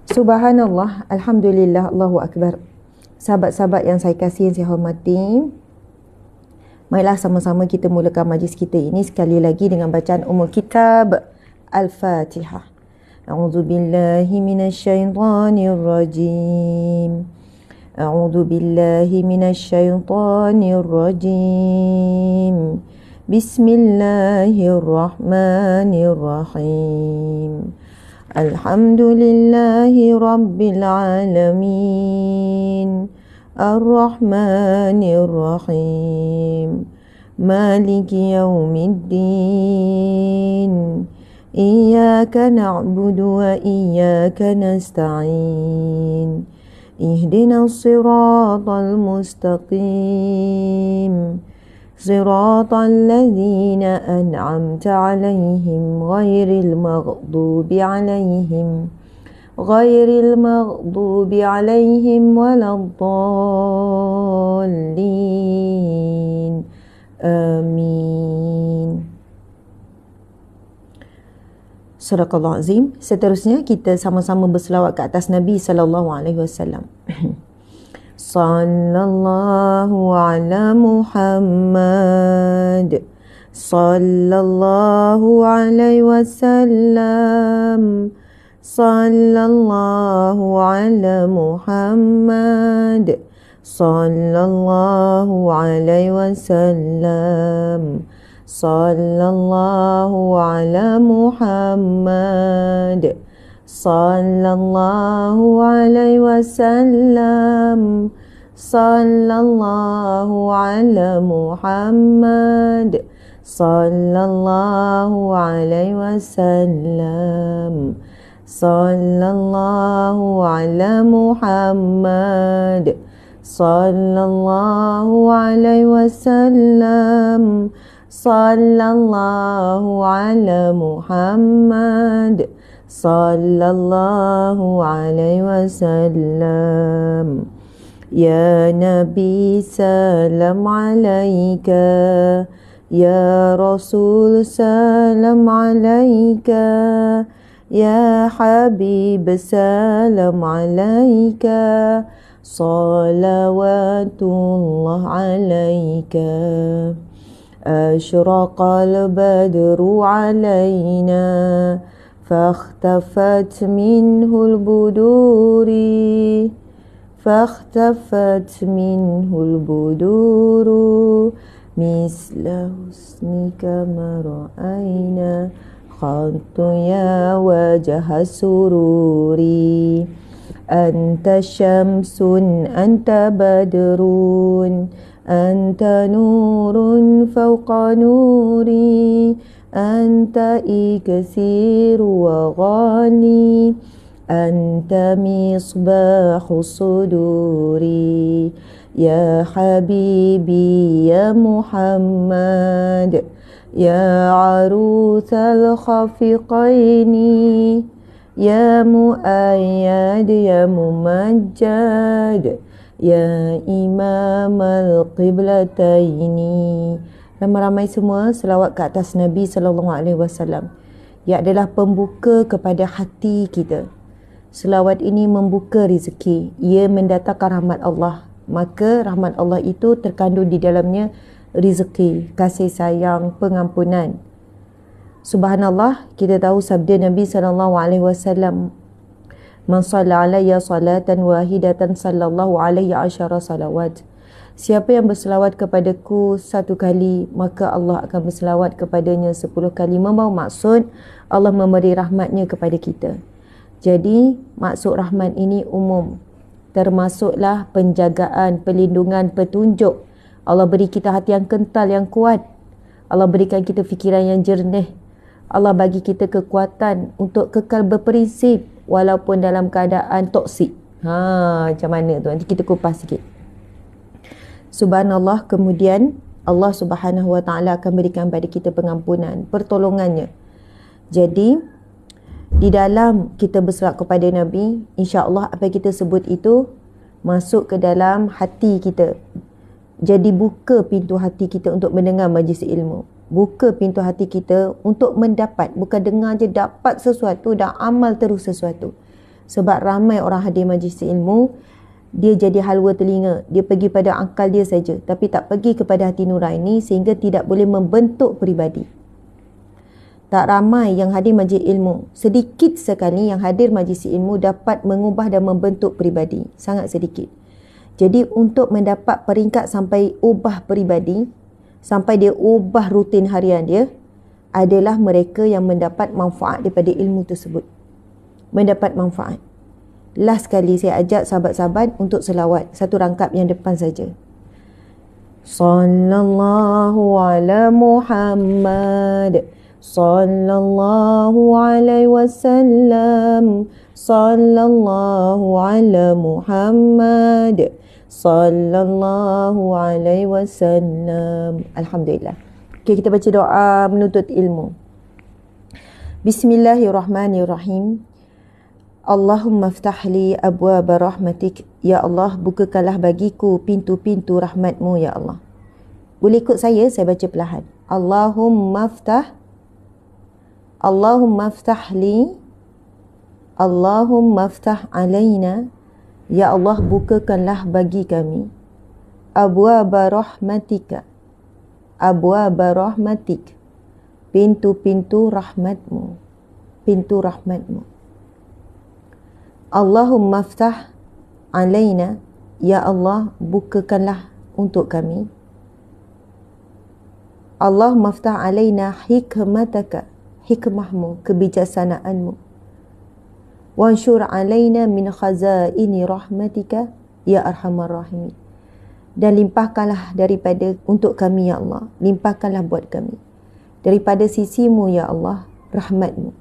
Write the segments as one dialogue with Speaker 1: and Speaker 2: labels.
Speaker 1: Subhanallah, Alhamdulillah, Allahu Akbar. Sahabat-sahabat yang saya kasih, yang saya hormati, marilah sama-sama kita mulakan majlis kita ini sekali lagi dengan bacaan Ummul Kitab Al-Fatihah. A'udzu billahi minasyaitonir rajim. A'udzu billahi minasyaitonir rajim. Bismillahirrahmanirrahim. Alhamdulillahi Rabbil Alamin. Ar-Rahmanir Rahim. Maliki Yawmiddin. Iyyaka na'budu wa iyyaka nasta'in. Ihdinas siratal mustaqim. صراط الذين أنعمت عليهم غير المغضوب عليهم ولا الضالين آمين. Sadaqallahu azim. Seterusnya kita sama-sama berselawat ke atas Nabi sallallahu alaihi wasallam. Sallallahu ala Muhammad. Sallallahu alaihi wasallam. Sallallahu ala Muhammad. Sallallahu alaihi wasallam. Sallallahu ala Muhammad. Sallallahu alaihi wasallam. Sallallahu ala Muhammad. Sallallahu alaihi wasallam. Sallallahu ala Muhammad. Sallallahu alaihi wasallam. Sallallahu ala Muhammad. Sallallahu alaihi wasallam. Ya Nabi salam alaika. Ya Rasul salam alaika. Ya Habib salam alaika. Salawatullah alaika. Ashraqal badru alaina. فاختفت منه البدور. فاختفت منه البدور. مثل حسنك ما رأينا. خط يا وجه السرور. أنت شمس أنت بدر. أنت نور فوق نوري. أنت إكسير وغالي. أنت مصباح الصدور. يا حبيبي يا محمد. يا عروس الخفقين. يا مؤيد يا ممجد. يا إمام القبلتين. Ramai-ramai semua selawat ke atas Nabi sallallahu alaihi wasallam. Ia adalah pembuka kepada hati kita. Selawat ini membuka rezeki. Ia mendatangkan rahmat Allah. Maka rahmat Allah itu terkandung di dalamnya rezeki, kasih sayang, pengampunan. Subhanallah, kita tahu sabda Nabi sallallahu alaihi wasallam, "Man shalla alayya salatan wahidatan sallallahu alaihi asyara salawat." Siapa yang berselawat kepadaku satu kali, maka Allah akan berselawat kepadanya 10 kali. Membawa maksud Allah memberi rahmatnya kepada kita. Jadi maksud rahmat ini umum. Termasuklah penjagaan, perlindungan, petunjuk. Allah beri kita hati yang kental, yang kuat. Allah berikan kita fikiran yang jernih. Allah bagi kita kekuatan untuk kekal berprinsip walaupun dalam keadaan toksik. Macam mana tu? Nanti kita kupas sikit. Subhanallah, kemudian Allah Subhanahu wa taala akan berikan pada kita pengampunan, pertolongannya. Jadi di dalam kita berselawat kepada Nabi, insya-Allah apa yang kita sebut itu masuk ke dalam hati kita. Jadi buka pintu hati kita untuk mendengar majlis ilmu. Buka pintu hati kita untuk mendapat, bukan dengar je, dapat sesuatu dan amal terus sesuatu. Sebab ramai orang hadir majlis ilmu, dia jadi halwa telinga. Dia pergi pada akal dia saja, tapi tak pergi kepada hati nurani, sehingga tidak boleh membentuk peribadi. Tak ramai yang hadir majlis ilmu. Sedikit sekali yang hadir majlis ilmu dapat mengubah dan membentuk peribadi. Sangat sedikit. Jadi untuk mendapat peringkat sampai ubah peribadi, sampai dia ubah rutin harian dia, adalah mereka yang mendapat manfaat daripada ilmu tersebut. Mendapat manfaat. Last sekali saya ajak sahabat-sahabat untuk selawat. Satu rangkap yang depan saja. Sallallahu ala Muhammad. Sallallahu alaihi wasallam. Sallallahu ala Muhammad. Sallallahu alaihi wasallam. Alhamdulillah. Okay, kita baca doa menuntut ilmu. Bismillahirrahmanirrahim. Allahumma ftahli abwaba rahmatik. Ya Allah, bukakanlah bagiku pintu-pintu rahmatmu, ya Allah. Boleh ikut saya baca perlahan. Allahumma ftahli. Allahumma ftah alaina. Ya Allah, bukakanlah bagi kami abwaba rahmatika. Abwaba rahmatik. Pintu-pintu rahmatmu. Pintu rahmatmu. Allahumma ftah alaina. Ya Allah, bukakanlah untuk kami. Allahumma ftah alaina hikmataka. Hikmahmu, kebijaksanaanmu. Wansyur alaina min khazaini rahmatika. Ya arhamar rahimin. Dan limpahkanlah daripada untuk kami, ya Allah. Limpahkanlah buat kami daripada sisimu, ya Allah, rahmatmu.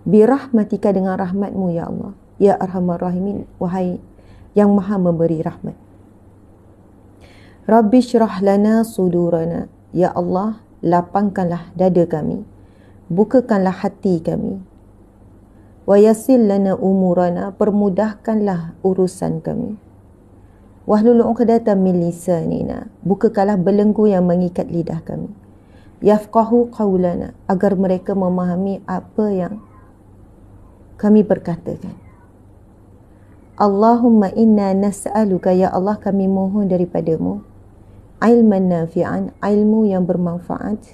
Speaker 1: Birahmatika, dengan rahmatmu, ya Allah. Ya arhamar rahimin, wahai yang maha memberi rahmat. Rabbi syrah lana sudurana. Ya Allah, lapangkanlah dada kami. Bukakanlah hati kami. Wa yassir lana umurana. Permudahkanlah urusan kami. Wahlul 'uqdatam min lisanina. Bukakanlah belenggu yang mengikat lidah kami. Yafqahu qawlana. Agar mereka memahami apa yang kami berkatakan. Allahumma inna nas'aluka, ya Allah, kami mohon daripadamu ilman nafi'an, ilmu yang bermanfaat,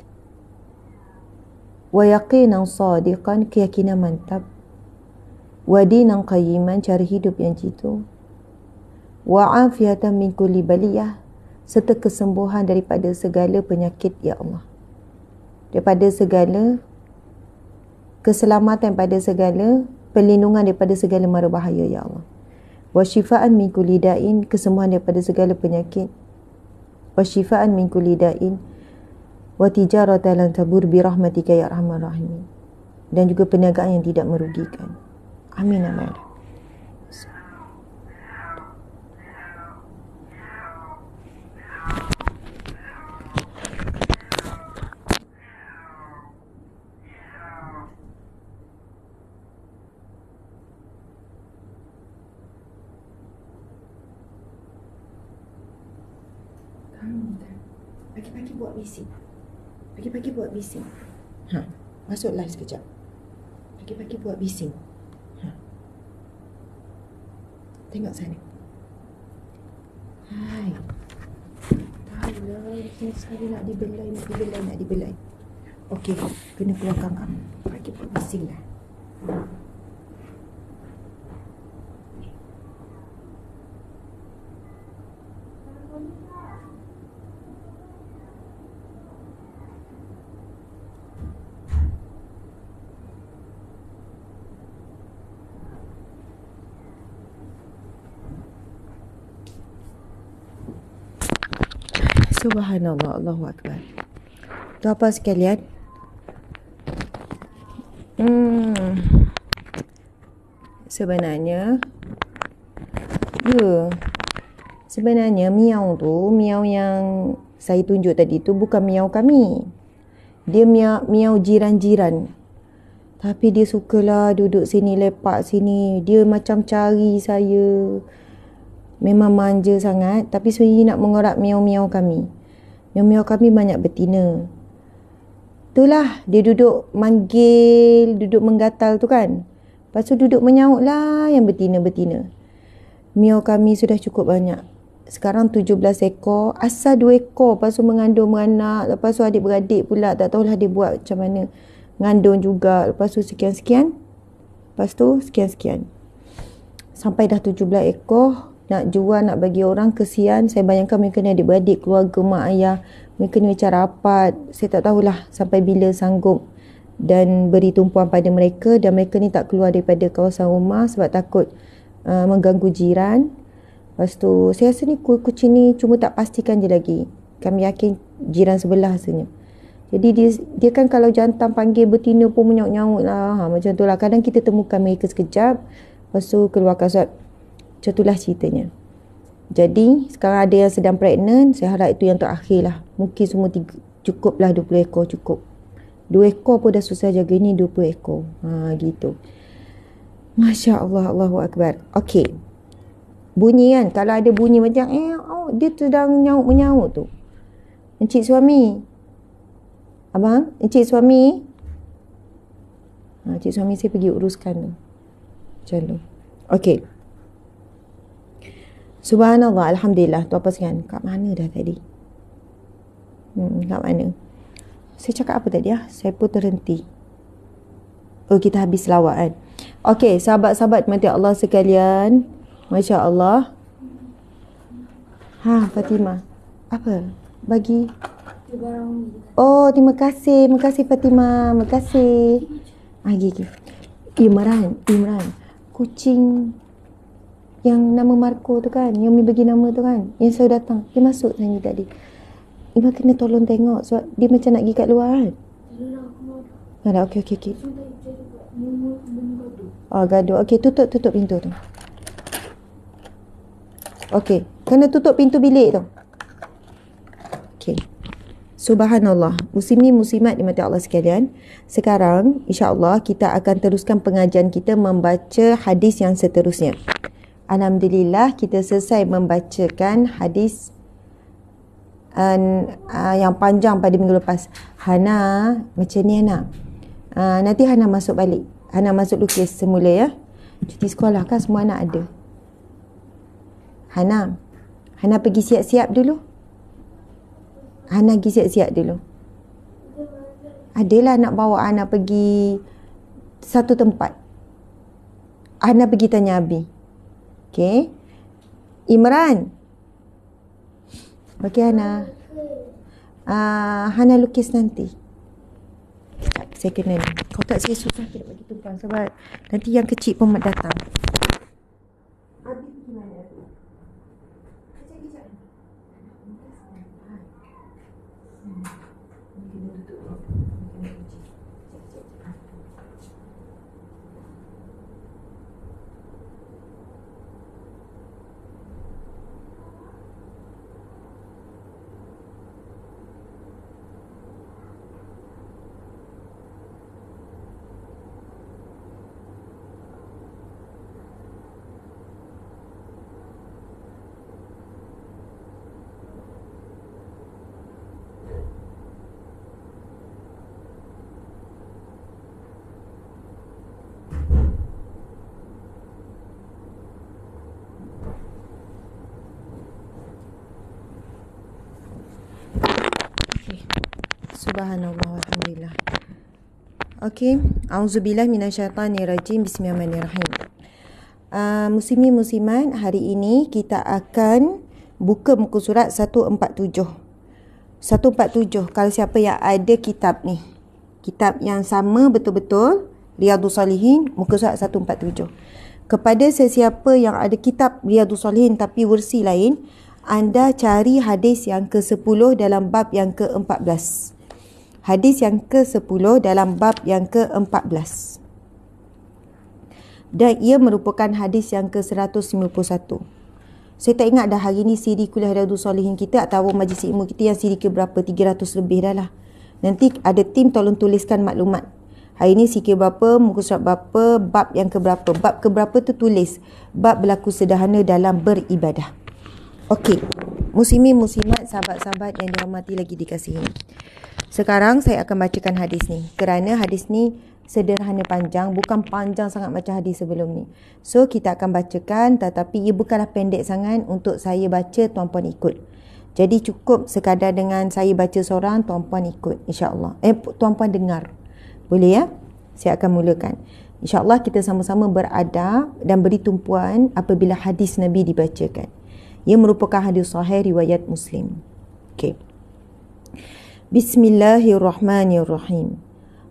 Speaker 1: wa yaqinan sadiqan, keyakinan mantap, wa dinan qayyiman, cara hidup yang jitu, wa afiatan min kulli baliyah, serta kesembuhan daripada segala penyakit, ya Allah. Daripada segala keselamatan, pada segala perlindungan daripada segala mara bahaya, ya Allah. Wa syifaan min kulli da'in, kesembuhan daripada segala penyakit. Wa syifaan min kulli da'in. Wa tijaratan lan tabur bi rahmatika ya arhamar rahimin. Dan juga perniagaan yang tidak merugikan. Amin amin. Pagi-pagi buat bising. Pagi-pagi buat bising. Masuk live sekejap. Pagi-pagi buat bising. Tengok sana. Hai. Tahulah, sekali nak dibelai. Okey, kena keluarkan kamu. Pagi buat bising lah. Subhanallah, Allahu Akbar. Tuan-tuan sekalian, sebenarnya miau yang saya tunjuk tadi tu bukan miau kami. Dia miau jiran-jiran. Tapi dia sukalah duduk sini, lepak sini. Dia macam cari saya. Memang manja sangat, tapi sebenarnya nak mengorak miau-miau kami. Miau-miau kami banyak betina. Itulah dia duduk manggil, duduk menggatal tu kan. Lepas tu duduk menyaut lah yang betina-betina. Mio kami sudah cukup banyak. Sekarang 17 ekor. Asal 2 ekor. Lepas tu mengandung beranak. Lepas tu adik-beradik pula. Tak tahulah dia buat macam mana. Ngandung juga. Lepas tu sekian-sekian. Lepas tu sekian-sekian. Sampai dah 17 ekor. Nak jual, nak bagi orang, kesian. Saya bayangkan mereka ni adik-beradik, keluarga, mak ayah. Mereka ni macam rapat. Saya tak tahulah sampai bila sanggup dan beri tumpuan pada mereka. Dan mereka ni tak keluar daripada kawasan rumah sebab takut mengganggu jiran. Lepas tu saya rasa ni kucing ni cuma tak pastikan je lagi. Kami yakin jiran sebelah rasanya. Jadi dia kan kalau jantan panggil betina pun menyaut-nyaut lah. Macam tu lah. Kadang kita temukan mereka sekejap. Lepas tu keluarkan surat. Macam tu lah ceritanya. Jadi sekarang ada yang sedang pregnant. Saya harap itu yang terakhir lah. Mungkin semua cukup lah 20 ekor cukup. 2 ekor pun dah susah jaga, ni 20 ekor. Gitu. Masya Allah, Allahu Akbar. Okey. Bunyi kan. Kalau ada bunyi macam dia sedang menyaut tu. Encik suami. Abang, encik suami. Encik suami saya pergi uruskan tu. Macam tu. Okey. Subhanallah, Alhamdulillah. Tu apa sekian? Kat mana dah tadi? Kat mana? Saya cakap apa tadi ya? Saya pun terhenti. Oh, kita habis selawat kan? Okey, sahabat-sahabat mati Allah sekalian. Masya Allah. Fatimah. Apa? Bagi? Oh, terima kasih. Terima kasih Fatimah. Terima kasih. Gigi. Imran. Kucing yang nama Marco tu kan. Yang Mi bagi nama tu kan. Yang saya datang. Dia masuk tadi tadi. Imran kena tolong tengok sebab dia macam nak pergi kat luar kan. Ada. Okey. Gaduh. Okey, tutup pintu tu. Okey, kena tutup pintu bilik tu. Okey. Subhanallah. Muslimin-muslimat dimati Allah sekalian. Sekarang insya-Allah kita akan teruskan pengajian kita membaca hadis yang seterusnya. Alhamdulillah kita selesai membacakan hadis yang panjang pada minggu lepas. Hana, macam ni Hana. Nanti Hana masuk balik. Hana masuk lukis semula ya. Cuti sekolah kan semua anak ada. Hana pergi siap-siap dulu. Hana pergi siap-siap dulu. Adalah nak bawa Hana pergi satu tempat. Hana pergi tanya Abi. Okey. Imran. Okey Hana. Hana lukis nanti. Sekejap, saya kena ni. Kalau tak saya susah tidak bagi tumpuan sebab nanti yang kecil pun datang. Abi pergi mana? Kejap. Subhanallah, alhamdulillah. Okey, auzubillah minasyaitanirrajim. Bismillahirrahmanirrahim. Muslimin muslimat, hari ini kita akan buka muka surat 147. 147, kalau siapa yang ada kitab ni, kitab yang sama betul-betul, Riyadhus Salihin, muka surat 147. Kepada sesiapa yang ada kitab Riyadhus Salihin tapi versi lain, anda cari hadis yang ke-10 dalam bab yang ke-14. Hadis yang ke-10 dalam bab yang ke-14. Dan ia merupakan hadis yang ke-151. Saya tak ingat dah hari ni siri kuliah Riyadhus Salihin kita atau majlis ilmu kita yang siri ke berapa, 300 lebih dah lah. Nanti ada tim tolong tuliskan maklumat. Hari ni siri ke berapa, muka surat berapa, bab yang ke berapa. Bab ke berapa tu tulis. Bab berlaku sederhana dalam beribadah. Okey. Muslimin muslimat, sahabat-sahabat yang dirahmati lagi dikasihi. Sekarang saya akan bacakan hadis ni. Kerana hadis ni sederhana panjang, bukan panjang sangat macam hadis sebelum ni. So kita akan bacakan, tetapi ia bukanlah pendek sangat untuk saya baca, tuan-puan ikut. Jadi cukup sekadar dengan saya baca seorang, tuan-puan ikut, insya-Allah. Tuan-puan dengar. Boleh ya? Saya akan mulakan. InsyaAllah kita sama-sama beradab dan beri tumpuan apabila hadis Nabi dibacakan. Ia merupakan hadis sahih riwayat Muslim. Okey. Bismillahirrahmanirrahim.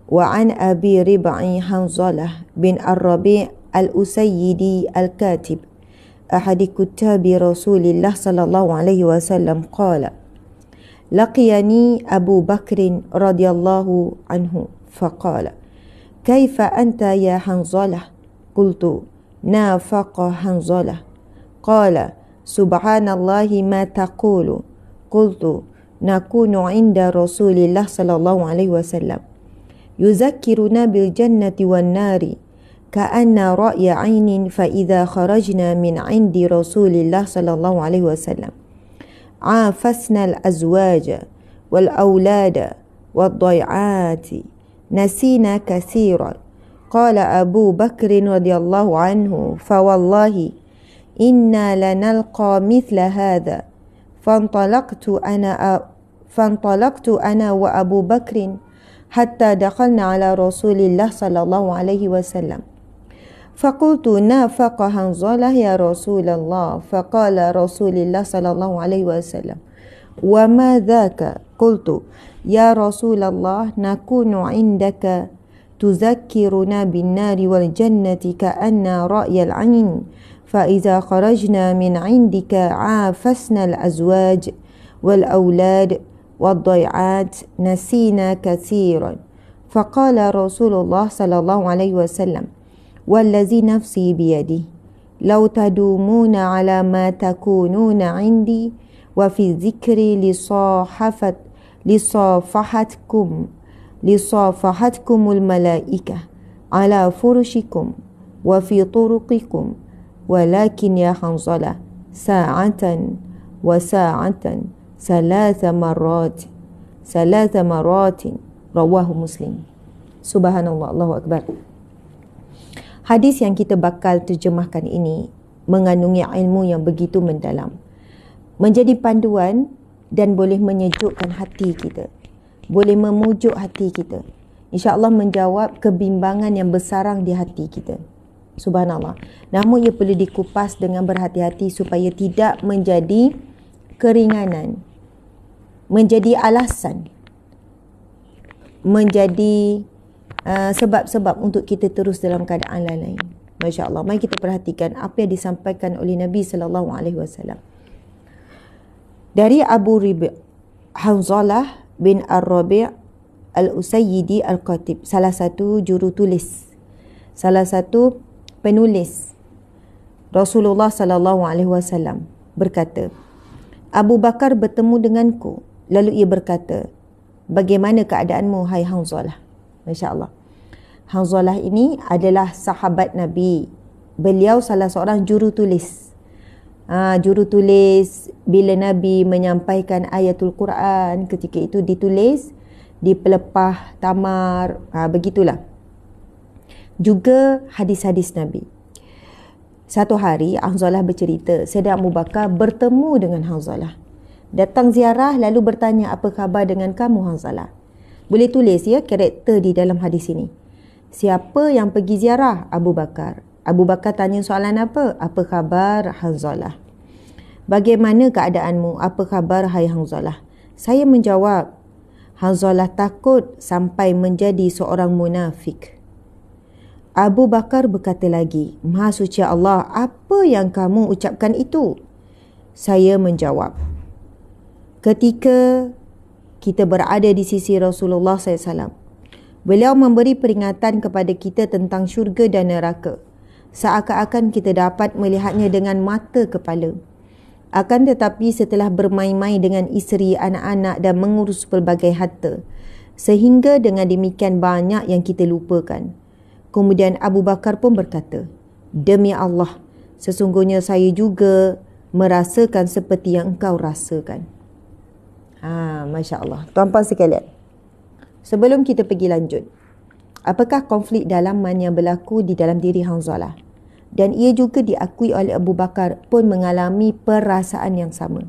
Speaker 1: Wa an Abi Rib'i Hanzalah bin Ar-Rabi' Al-Usayyidi Al-Katib ahadi kutabi Rasulillah sallallahu alaihi wasallam qala laqiyani Abu Bakr radhiyallahu anhu faqala كيف أنت يا حنظلة؟ قلت نافق حنظلة. قال سبحان الله ما تقول. قلت نكون عند رسول الله صلى الله عليه وسلم يذكرنا بالجنة والنار كأن رأي عين فإذا خرجنا من عند رسول الله صلى الله عليه وسلم عافسنا الأزواج والأولاد والضيعات نسينا كثيرا. قال أبو بكر رضي الله عنه فوالله إنا لنلقى مثل هذا. فانطلقت أنا وأبو بكر حتى دخلنا على رسول الله صلى الله عليه وسلم فقلت نافق حنظلة يا رسول الله. فقال رسول الله صلى الله عليه وسلم وما ذاك؟ قلت يا رسول الله نكون عندك تذكرنا بالنار والجنة كأن رأي العين فإذا خرجنا من عندك عافسنا الأزواج والأولاد والضيعات نسينا كثيرا. فقال رسول الله صلى الله عليه وسلم والذي نفسي بيده لو تدومون على ما تكونون عندي وفي الذكر لصافحتكم الملائكة على فرشكم وفي طرقكم ولكن يا حنظلة ساعة وساعة ثلاث مرات رواه مسلم. Subhanallah, Allahu Akbar. Hadis yang kita bakal terjemahkan ini mengandungi ilmu yang begitu mendalam, menjadi panduan dan boleh menyejukkan hati kita, boleh memujuk hati kita, insya-Allah menjawab kebimbangan yang bersarang di hati kita. Subhanallah. Namun ia perlu dikupas dengan berhati-hati supaya tidak menjadi keringanan, menjadi alasan, menjadi sebab-sebab untuk kita terus dalam keadaan lalai. Masya-Allah. Mari kita perhatikan apa yang disampaikan oleh Nabi sallallahu alaihi wasallam. Dari Abu Rib'i Hanzalah bin Ar-Rabi' Al-Usayyidi Al-Katib, salah satu jurutulis, salah satu penulis Rasulullah sallallahu alaihi wasallam berkata, Abu Bakar bertemu denganku, lalu ia berkata, bagaimana keadaanmu hai Hanzalah? Masya-Allah. Hanzalah ini adalah sahabat Nabi. Beliau salah seorang jurutulis. Jurutulis bila Nabi menyampaikan ayatul Quran, ketika itu ditulis di pelepah tamar, begitulah. Juga hadis-hadis Nabi. Satu hari Hanzalah bercerita, Sayyidina Abu Bakar bertemu dengan Hanzalah. Datang ziarah lalu bertanya, apa khabar dengan kamu Hanzalah? Boleh tulis ya karakter di dalam hadis ini. Siapa yang pergi ziarah? Abu Bakar. Abu Bakar tanya soalan apa? Apa khabar Hanzalah? Bagaimana keadaanmu? Apa khabar hai Hanzalah? Saya menjawab, Hanzalah takut sampai menjadi seorang munafik. Abu Bakar berkata lagi, Maha suci Allah, apa yang kamu ucapkan itu? Saya menjawab, ketika kita berada di sisi Rasulullah SAW, beliau memberi peringatan kepada kita tentang syurga dan neraka, seakan-akan kita dapat melihatnya dengan mata kepala. Akan tetapi setelah bermain-main dengan isteri, anak-anak dan mengurus pelbagai harta, sehingga dengan demikian banyak yang kita lupakan. Kemudian Abu Bakar pun berkata, demi Allah, sesungguhnya saya juga merasakan seperti yang engkau rasakan. Masya Allah. Tuan-tuan sekalian, sebelum kita pergi lanjut, Apakah konflik dalaman yang berlaku di dalam diri Hanzalah? Dan ia juga diakui oleh Abu Bakar pun mengalami perasaan yang sama.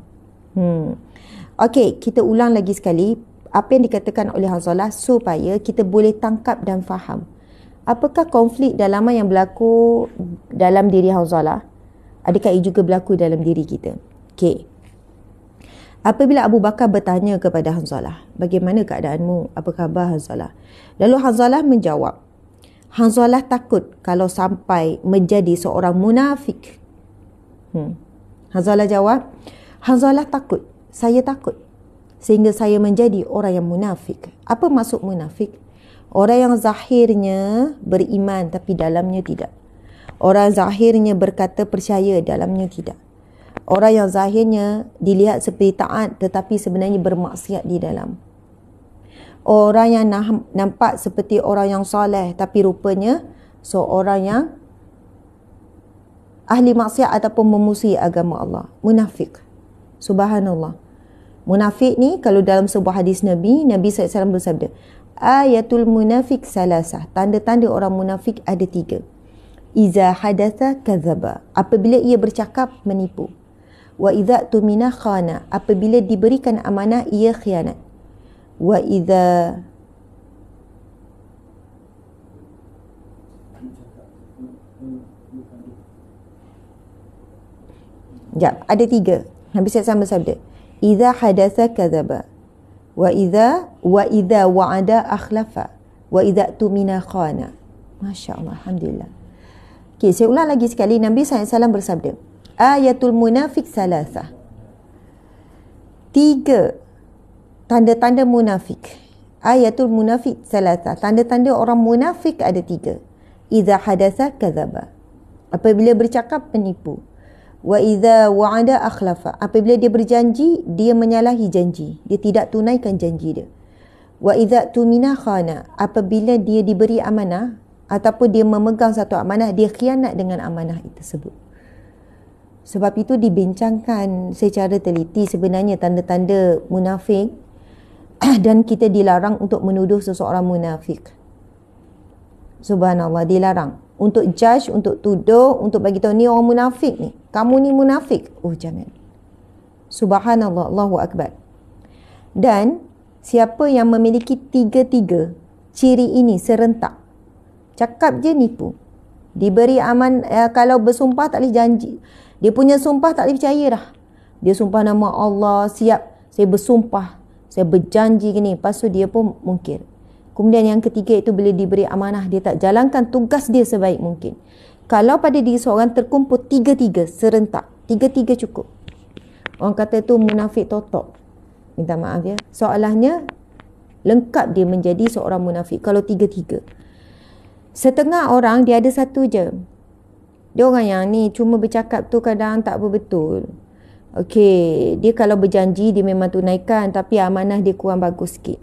Speaker 1: Okey, kita ulang lagi sekali apa yang dikatakan oleh Hanzalah supaya kita boleh tangkap dan faham. Apakah konflik dalaman yang berlaku dalam diri Hanzalah? Adakah ia juga berlaku dalam diri kita? Okey. Apabila Abu Bakar bertanya kepada Hanzalah, bagaimana keadaanmu? Apa khabar Hanzalah? Lalu Hanzalah menjawab, Hanzalah takut kalau sampai menjadi seorang munafik. Hanzalah jawab, Hanzalah takut, saya takut sehingga saya menjadi orang yang munafik. Apa maksud munafik? Orang yang zahirnya beriman tapi dalamnya tidak. Orang zahirnya berkata percaya, dalamnya tidak. Orang yang zahirnya dilihat seperti taat tetapi sebenarnya bermaksiat di dalam. Orang yang nampak seperti orang yang soleh tapi rupanya seorang yang ahli maksiat ataupun memusuhi agama Allah. Munafik. Subhanallah. Munafik ni kalau dalam sebuah hadis Nabi SAW bersabda, ayatul munafik salasah. Tanda-tanda orang munafik ada 3. Iza hadatha kadzaba. Apabila ia bercakap, menipu. Wa idza tumina khana. Apabila diberikan amanah, ia khianat. Wa idza ada 3. Nabi SAW bersabda, idza hadatha kadzaba. Wa idza wa'ada akhlafa. Wa idza tumina khana. Masya-Allah, alhamdulillah. Okey, saya ulang lagi sekali. Nabi SAW bersabda, ayatul munafik salasah. 3 tanda-tanda munafik. Ayatul munafik salasah. Tanda-tanda orang munafik ada 3. Idza hadatha kadzaba. Apabila bercakap, penipu. Wa idza wa'ada akhlafa. Apabila dia berjanji, dia menyalahi janji. Dia tidak tunaikan janji dia. Wa idza tumina khana. Apabila dia diberi amanah ataupun dia memegang satu amanah, dia khianat dengan amanah itu tersebut. Sebab itu dibincangkan secara teliti sebenarnya tanda-tanda munafik dan kita dilarang untuk menuduh seseorang munafik. Subhanallah, dilarang untuk judge, untuk tuduh, untuk bagi tahu ni orang munafik ni. Kamu ni munafik. Oh, jangan. Subhanallah, Allahu Akbar. Dan siapa yang memiliki 3 ciri ini serentak, cakap je nipu, diberi aman, kalau bersumpah tak boleh janji. Dia punya sumpah tak boleh percaya dah. Dia sumpah nama Allah, siap, saya bersumpah, saya berjanji gini. Lepas tu dia pun mungkir. Kemudian yang ketiga itu bila diberi amanah, dia tak jalankan tugas dia sebaik mungkin. Kalau pada diri seorang terkumpul 3 serentak, 3 cukup. Orang kata tu munafik totok. Minta maaf ya. Soalahnya lengkap dia menjadi seorang munafik kalau 3. Setengah orang dia ada 1 je. Dia orang yang ni cuma bercakap tu kadang tak betul. Okey, dia kalau berjanji dia memang tunaikan tapi amanah dia kurang bagus sikit.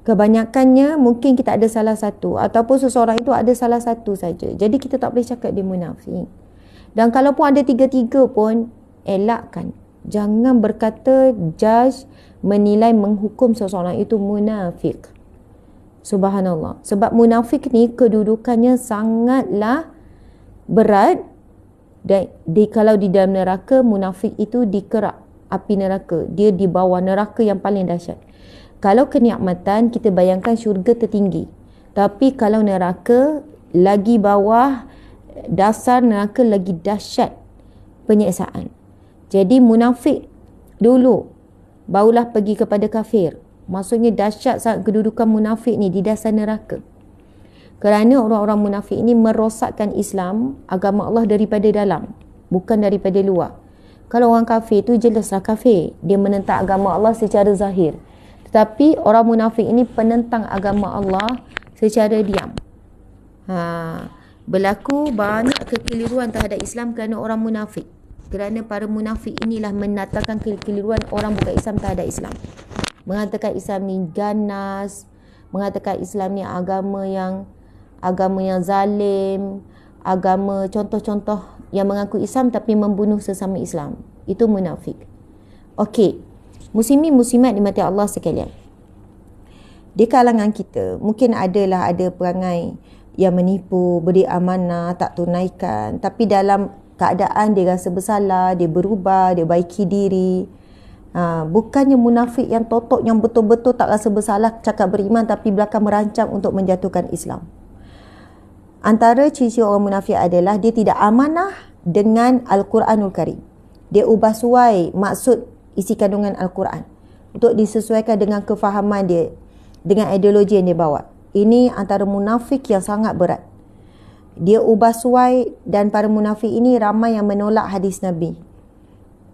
Speaker 1: Kebanyakannya mungkin kita ada salah satu ataupun seseorang itu ada salah satu saja. Jadi kita tak boleh cakap dia munafik. Dan kalau pun ada 3 pun elakkan. Jangan berkata, judge, menilai, menghukum seseorang itu munafik. Subhanallah. Sebab munafik ni kedudukannya sangatlah berat. Dan kalau di dalam neraka, munafik itu dikerak api neraka. Dia di bawah neraka yang paling dahsyat. Kalau kenikmatan, kita bayangkan syurga tertinggi. Tapi kalau neraka, lagi bawah, dasar neraka lagi dahsyat penyiksaan. Jadi munafik dulu, barulah pergi kepada kafir. Maksudnya dahsyat sangat kedudukan munafik ni di dasar neraka. Kerana orang-orang munafik ini merosakkan Islam, agama Allah daripada dalam, bukan daripada luar. Kalau orang kafir tu jelaslah kafir. Dia menentang agama Allah secara zahir. Tetapi orang munafik ini penentang agama Allah secara diam. Berlaku banyak kekeliruan terhadap Islam kerana orang munafik. Kerana para munafik inilah menatakan kekeliruan orang bukan Islam terhadap Islam. Mengatakan Islam ni ganas, mengatakan Islam ni agama yang zalim, agama contoh-contoh yang mengaku Islam tapi membunuh sesama Islam. Itu munafik. Okey. Muslimin muslimat dimati Allah sekalian. Di kalangan kita mungkin ada perangai yang menipu, beri amanah, tak tunaikan, tapi dalam keadaan dia rasa bersalah, dia berubah, dia baiki diri. Bukannya munafik yang totok, yang betul-betul tak rasa bersalah, cakap beriman tapi belakang merancang untuk menjatuhkan Islam. Antara ciri orang munafik adalah dia tidak amanah dengan Al-Quranul Karim. Dia ubah suai maksud isi kandungan Al-Quran untuk disesuaikan dengan kefahaman dia, dengan ideologi yang dia bawa. Ini antara munafik yang sangat berat. Dia ubah suai, dan para munafik ini ramai yang menolak hadis Nabi.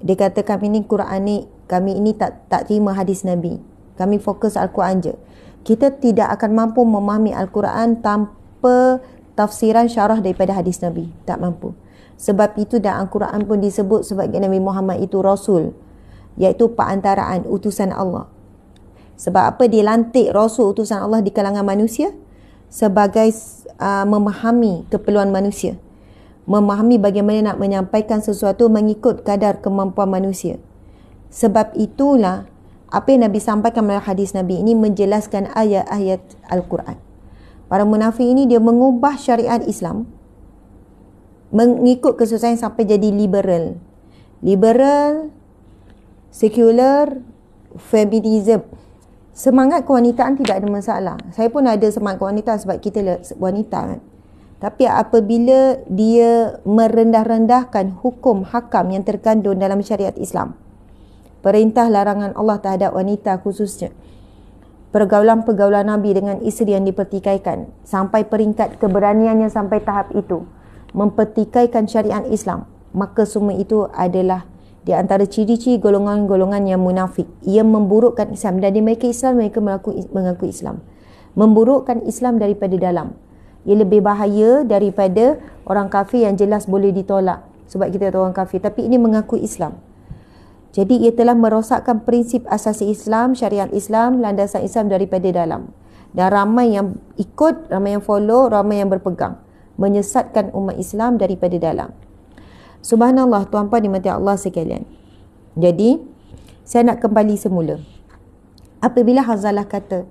Speaker 1: Dia kata kami ini tak terima hadis Nabi. Kami fokus Al-Quran je. Kita tidak akan mampu memahami Al-Quran tanpa tafsiran syarah daripada hadis Nabi. Tak mampu. Sebab itu dalam Al-Quran pun disebut sebagai Nabi Muhammad itu Rasul, iaitu perantaraan utusan Allah. Sebab apa dia lantik Rasul utusan Allah di kalangan manusia? Sebagai memahami keperluan manusia. Memahami bagaimana nak menyampaikan sesuatu mengikut kadar kemampuan manusia. Sebab itulah apa yang Nabi sampaikan melalui hadis Nabi ini menjelaskan ayat-ayat Al-Quran. Para munafik ini dia mengubah syariat Islam mengikut kesusahan sampai jadi liberal. Liberal, sekular, feminism. Semangat kewanitaan tidak ada masalah. Saya pun ada semangat kewanitaan sebab kita wanita kan. Tapi apabila dia merendah-rendahkan hukum hakam yang terkandung dalam syariat Islam, perintah larangan Allah terhadap wanita khususnya, pergaulan-pergaulan Nabi dengan isteri yang dipertikaikan, sampai peringkat keberaniannya sampai tahap itu, mempertikaikan syariat Islam, maka semua itu adalah di antara ciri-ciri golongan-golongan yang munafik. Ia memburukkan Islam, dan di mereka Islam, mereka mengaku Islam. Memburukkan Islam daripada dalam. Ia lebih bahaya daripada orang kafir yang jelas boleh ditolak sebab kita tahu orang kafir, tapi ini mengaku Islam. Jadi ia telah merosakkan prinsip asasi Islam, syariat Islam, landasan Islam daripada dalam. Dan ramai yang ikut, ramai yang follow, ramai yang berpegang, menyesatkan umat Islam daripada dalam. Subhanallah, tuan-puan dimati Allah sekalian. Jadi saya nak kembali semula. Apabila Hanzalah kata,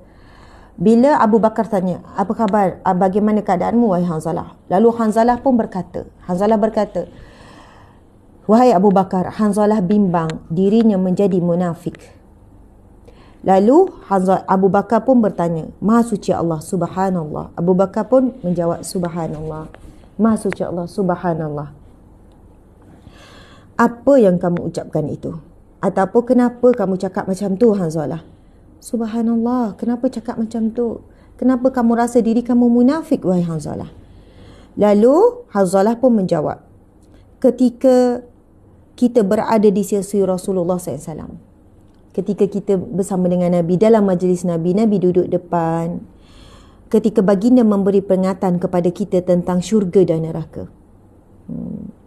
Speaker 1: bila Abu Bakar tanya, apa khabar, bagaimana keadaanmu wahai Hanzalah? Lalu Hanzalah pun berkata, wahai Abu Bakar, Hanzalah bimbang dirinya menjadi munafik. Lalu Abu Bakar pun bertanya, Maha suci Allah, subhanallah. Abu Bakar pun menjawab, subhanallah. Maha suci Allah, subhanallah. Apa yang kamu ucapkan itu? Ataupun kenapa kamu cakap macam tu, Hanzalah? Subhanallah, kenapa cakap macam tu? Kenapa kamu rasa diri kamu munafik, wahai Hanzalah? Lalu Hanzalah pun menjawab, ketika kita berada di sisi Rasulullah SAW, ketika kita bersama dengan Nabi dalam majlis Nabi, Nabi duduk depan, ketika baginda memberi peringatan kepada kita tentang syurga dan neraka.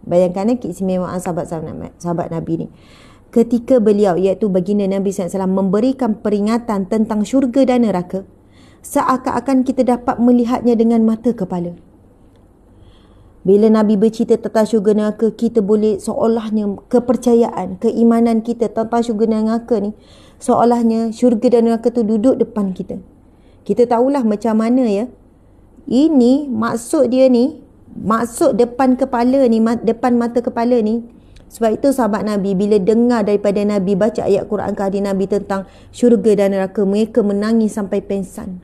Speaker 1: Bayangkan keistimewaan sahabat Nabi ni. Ketika beliau, iaitu baginda Nabi SAW, memberikan peringatan tentang syurga dan neraka, seakan-akan kita dapat melihatnya dengan mata kepala. Bila Nabi bercerita tentang syurga neraka, kita boleh seolahnya kepercayaan, keimanan kita tentang syurga dan neraka ni, seolahnya syurga dan neraka tu duduk depan kita. Kita tahulah macam mana ya. Ini maksud dia ni, maksud depan kepala ni, depan mata kepala ni. Sebab itu sahabat Nabi bila dengar daripada Nabi baca ayat Quran ke hadis Nabi tentang syurga dan neraka, mereka menangis sampai pengsan.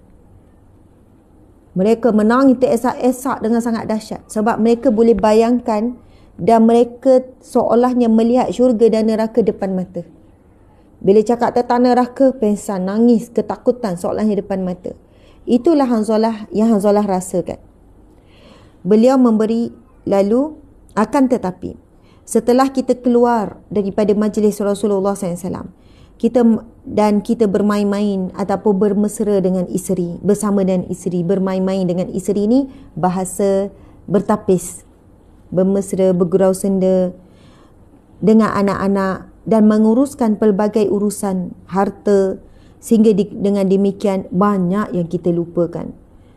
Speaker 1: Mereka menangis teresak-esak dengan sangat dahsyat. Sebab mereka boleh bayangkan dan mereka seolahnya melihat syurga dan neraka depan mata. Bila cakap tentang neraka, pengsan, nangis, ketakutan seolahnya depan mata. Itulah Hanzalah yang Hanzalah rasakan. Beliau memberi, lalu akan tetapi setelah kita keluar daripada majlis Rasulullah SAW, kita bermain-main ataupun bermesra dengan isteri, bersama dengan isteri, bermain-main dengan isteri ni bahasa bertapis, bermesra, bergurau senda dengan anak-anak dan menguruskan pelbagai urusan harta, sehingga dengan demikian banyak yang kita lupakan.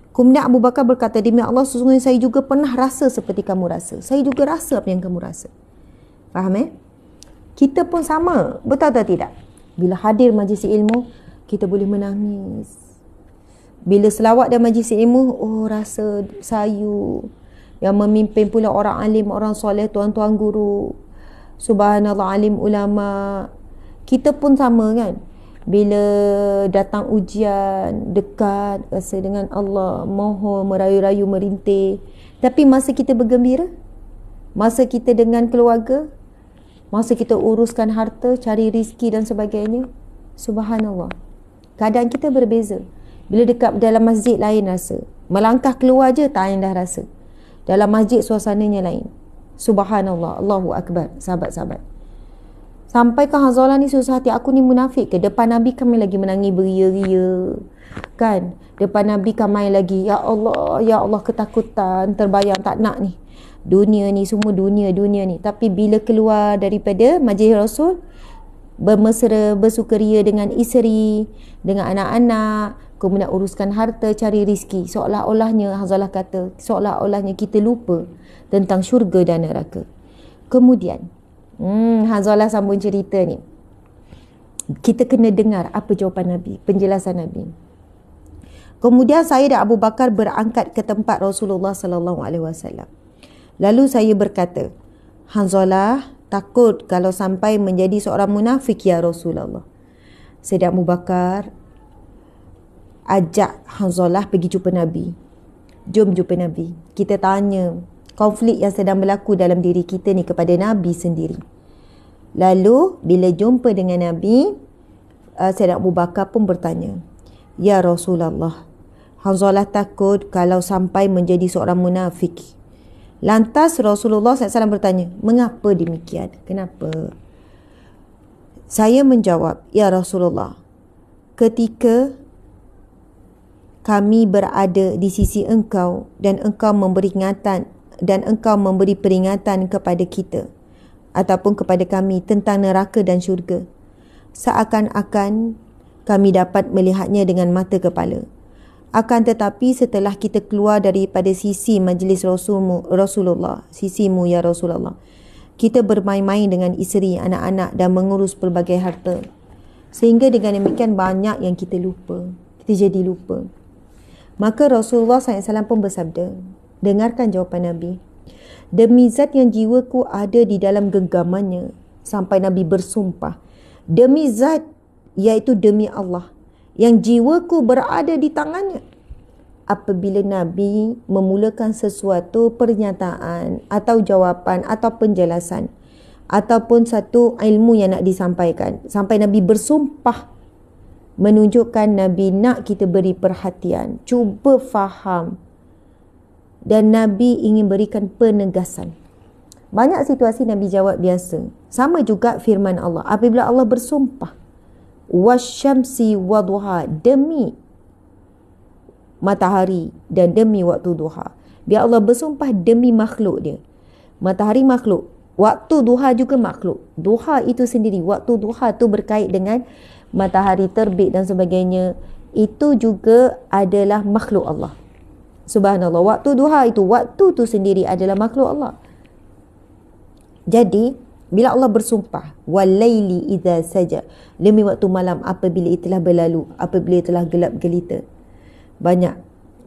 Speaker 1: Kemudian Abu Bakar berkata, demi Allah, sesungguhnya saya juga pernah rasa seperti kamu rasa. Saya juga rasa apa yang kamu rasa. Faham Kita pun sama, betul atau tidak? Bila hadir majlis ilmu, kita boleh menangis. Bila selawat dan majlis ilmu, oh rasa sayu. Yang memimpin pula orang alim, orang soleh, tuan-tuan guru. Subhanallah, alim ulama. Kita pun sama kan. Bila datang ujian, dekat rasa dengan Allah, mohon, merayu-rayu, merintih. Tapi masa kita bergembira, masa kita dengan keluarga, masa kita uruskan harta, cari rezeki dan sebagainya, subhanallah, keadaan kita berbeza. Bila dekat dalam masjid lain rasa, melangkah keluar je tak dah rasa. Dalam masjid suasananya lain. Subhanallah, Allahu Akbar, sahabat-sahabat. Sampai ke Hanzalah ni susah hati, aku ni munafik ke? Depan Nabi kami lagi menangis beria-ria. Kan? Depan Nabi kami lagi, ya Allah ketakutan, terbayang tak nak ni. Dunia ni, semua dunia ni. Tapi bila keluar daripada majlis Rasul, bermesra, bersukaria dengan isteri, dengan anak-anak, kemudian uruskan harta, cari rezeki. Seolah-olahnya, Hanzalah kata, seolah-olahnya kita lupa tentang syurga dan neraka. Kemudian, Hanzalah sambung cerita ni. Kita kena dengar apa jawapan Nabi, penjelasan Nabi. Kemudian saya dan Abu Bakar berangkat ke tempat Rasulullah sallallahu alaihi wasallam. Lalu saya berkata, Hanzalah takut kalau sampai menjadi seorang munafik ya Rasulullah. Saya dan Abu Bakar ajak Hanzalah pergi jumpa Nabi. Jom jumpa Nabi. Kita tanya konflik yang sedang berlaku dalam diri kita ni kepada Nabi sendiri. Lalu bila jumpa dengan Nabi, Sayyidina Abu Bakar pun bertanya, ya Rasulullah, Hanzalah takut kalau sampai menjadi seorang munafik. Lantas Rasulullah SAW bertanya, mengapa demikian? Kenapa? Saya menjawab, ya Rasulullah, ketika kami berada di sisi engkau dan engkau memberi peringatan kepada kita ataupun kepada kami tentang neraka dan syurga, seakan-akan kami dapat melihatnya dengan mata kepala. Akan tetapi setelah kita keluar daripada sisi majlis Rasulullah, sisimu ya Rasulullah, kita bermain-main dengan isteri, anak-anak dan mengurus pelbagai harta, sehingga dengan demikian banyak yang kita lupa, kita jadi lupa. Maka Rasulullah SAW pun bersabda, dengarkan jawapan Nabi. Demi zat yang jiwaku ada di dalam genggamannya, sampai Nabi bersumpah. Demi zat, iaitu demi Allah, yang jiwaku berada di tangannya. Apabila Nabi memulakan sesuatu pernyataan atau jawapan atau penjelasan ataupun satu ilmu yang nak disampaikan, sampai Nabi bersumpah, menunjukkan Nabi nak kita beri perhatian, cuba faham, dan Nabi ingin berikan penegasan. Banyak situasi Nabi jawab biasa. Sama juga firman Allah. Apabila Allah bersumpah, wasyamsi waduha, demi matahari dan demi waktu duha. Biar Allah bersumpah demi makhluk dia. Matahari makhluk, waktu duha juga makhluk. Duha itu sendiri, waktu duha tu berkait dengan matahari terbit dan sebagainya. Itu juga adalah makhluk Allah. Subhanallah, waktu duha itu, waktu tu sendiri adalah makhluk Allah. Jadi bila Allah bersumpah, walaili idza saja, demi waktu malam apabila ia telah berlalu, apabila ia telah gelap gelita. Banyak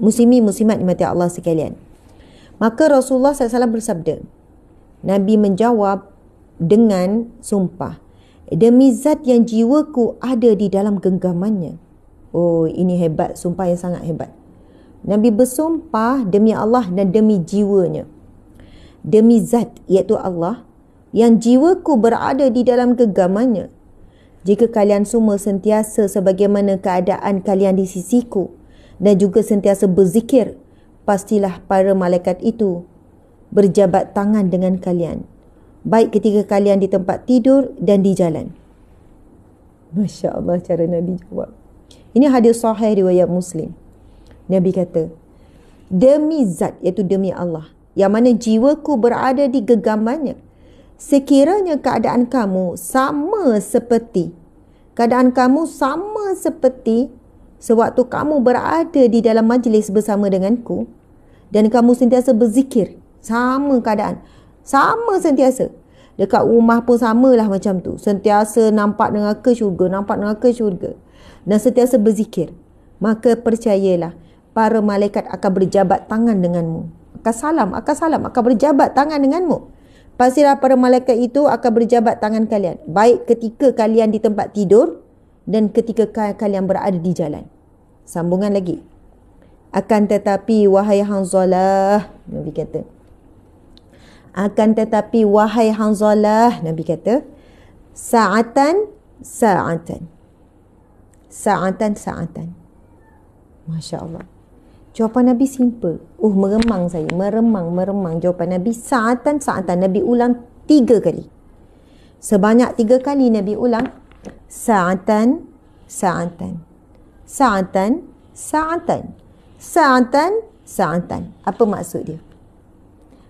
Speaker 1: muslimin muslimat dimati Allah sekalian. Maka Rasulullah SAW bersabda, Nabi menjawab dengan sumpah, demi zat yang jiwaku ada di dalam genggamannya. Oh, ini hebat, sumpah yang sangat hebat. Nabi bersumpah demi Allah dan demi jiwanya. Demi zat, iaitu Allah, yang jiwaku berada di dalam genggamannya. Jika kalian semua sentiasa sebagaimana keadaan kalian di sisiku dan juga sentiasa berzikir, pastilah para malaikat itu berjabat tangan dengan kalian, baik ketika kalian di tempat tidur dan di jalan. Masya Allah cara Nabi jawab. Ini hadis sahih riwayat Muslim. Nabi kata, demi zat, iaitu demi Allah, yang mana jiwaku berada di genggamannya, sekiranya keadaan kamu sama seperti sewaktu kamu berada di dalam majlis bersama denganku dan kamu sentiasa berzikir, sama keadaan, sama sentiasa. Dekat rumah pun samalah macam tu, sentiasa nampak neraka syurga, dan sentiasa berzikir. maka percayalah, para malaikat akan berjabat tangan denganmu. Akan salam, akan berjabat tangan denganmu. Pastilah para malaikat itu akan berjabat tangan kalian, baik ketika kalian di tempat tidur dan ketika kalian berada di jalan. Sambungan lagi. Akan tetapi wahai Hanzalah, Nabi kata. Akan tetapi wahai Hanzalah, Nabi kata, sa'atan. Masya Allah. Jawapan Nabi simple. Meremang saya. Meremang. Jawapan Nabi sa'atan. Nabi ulang 3 kali. Sebanyak 3 kali Nabi ulang sa'atan. Apa maksud dia?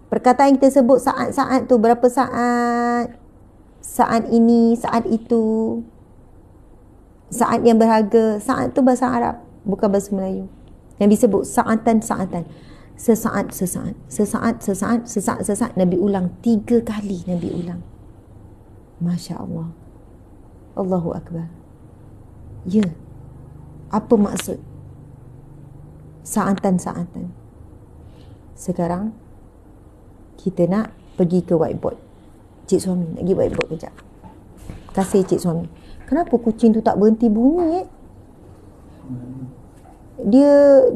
Speaker 1: Perkataan kita sebut saat-saat tu berapa saat? Saat ini, saat itu. Saat yang berharga. Saat tu bahasa Arab, bukan bahasa Melayu. Nabi sebut sa'atan. Sesaat. Nabi ulang 3 kali. Nabi ulang. Masya Allah. Allahu Akbar. Ya. Apa maksud sa'atan? Sekarang kita nak pergi ke whiteboard. Cik suami nak pergi whiteboard kejap. Kasih cik suami. Kenapa kucing tu tak berhenti bunyi? Dia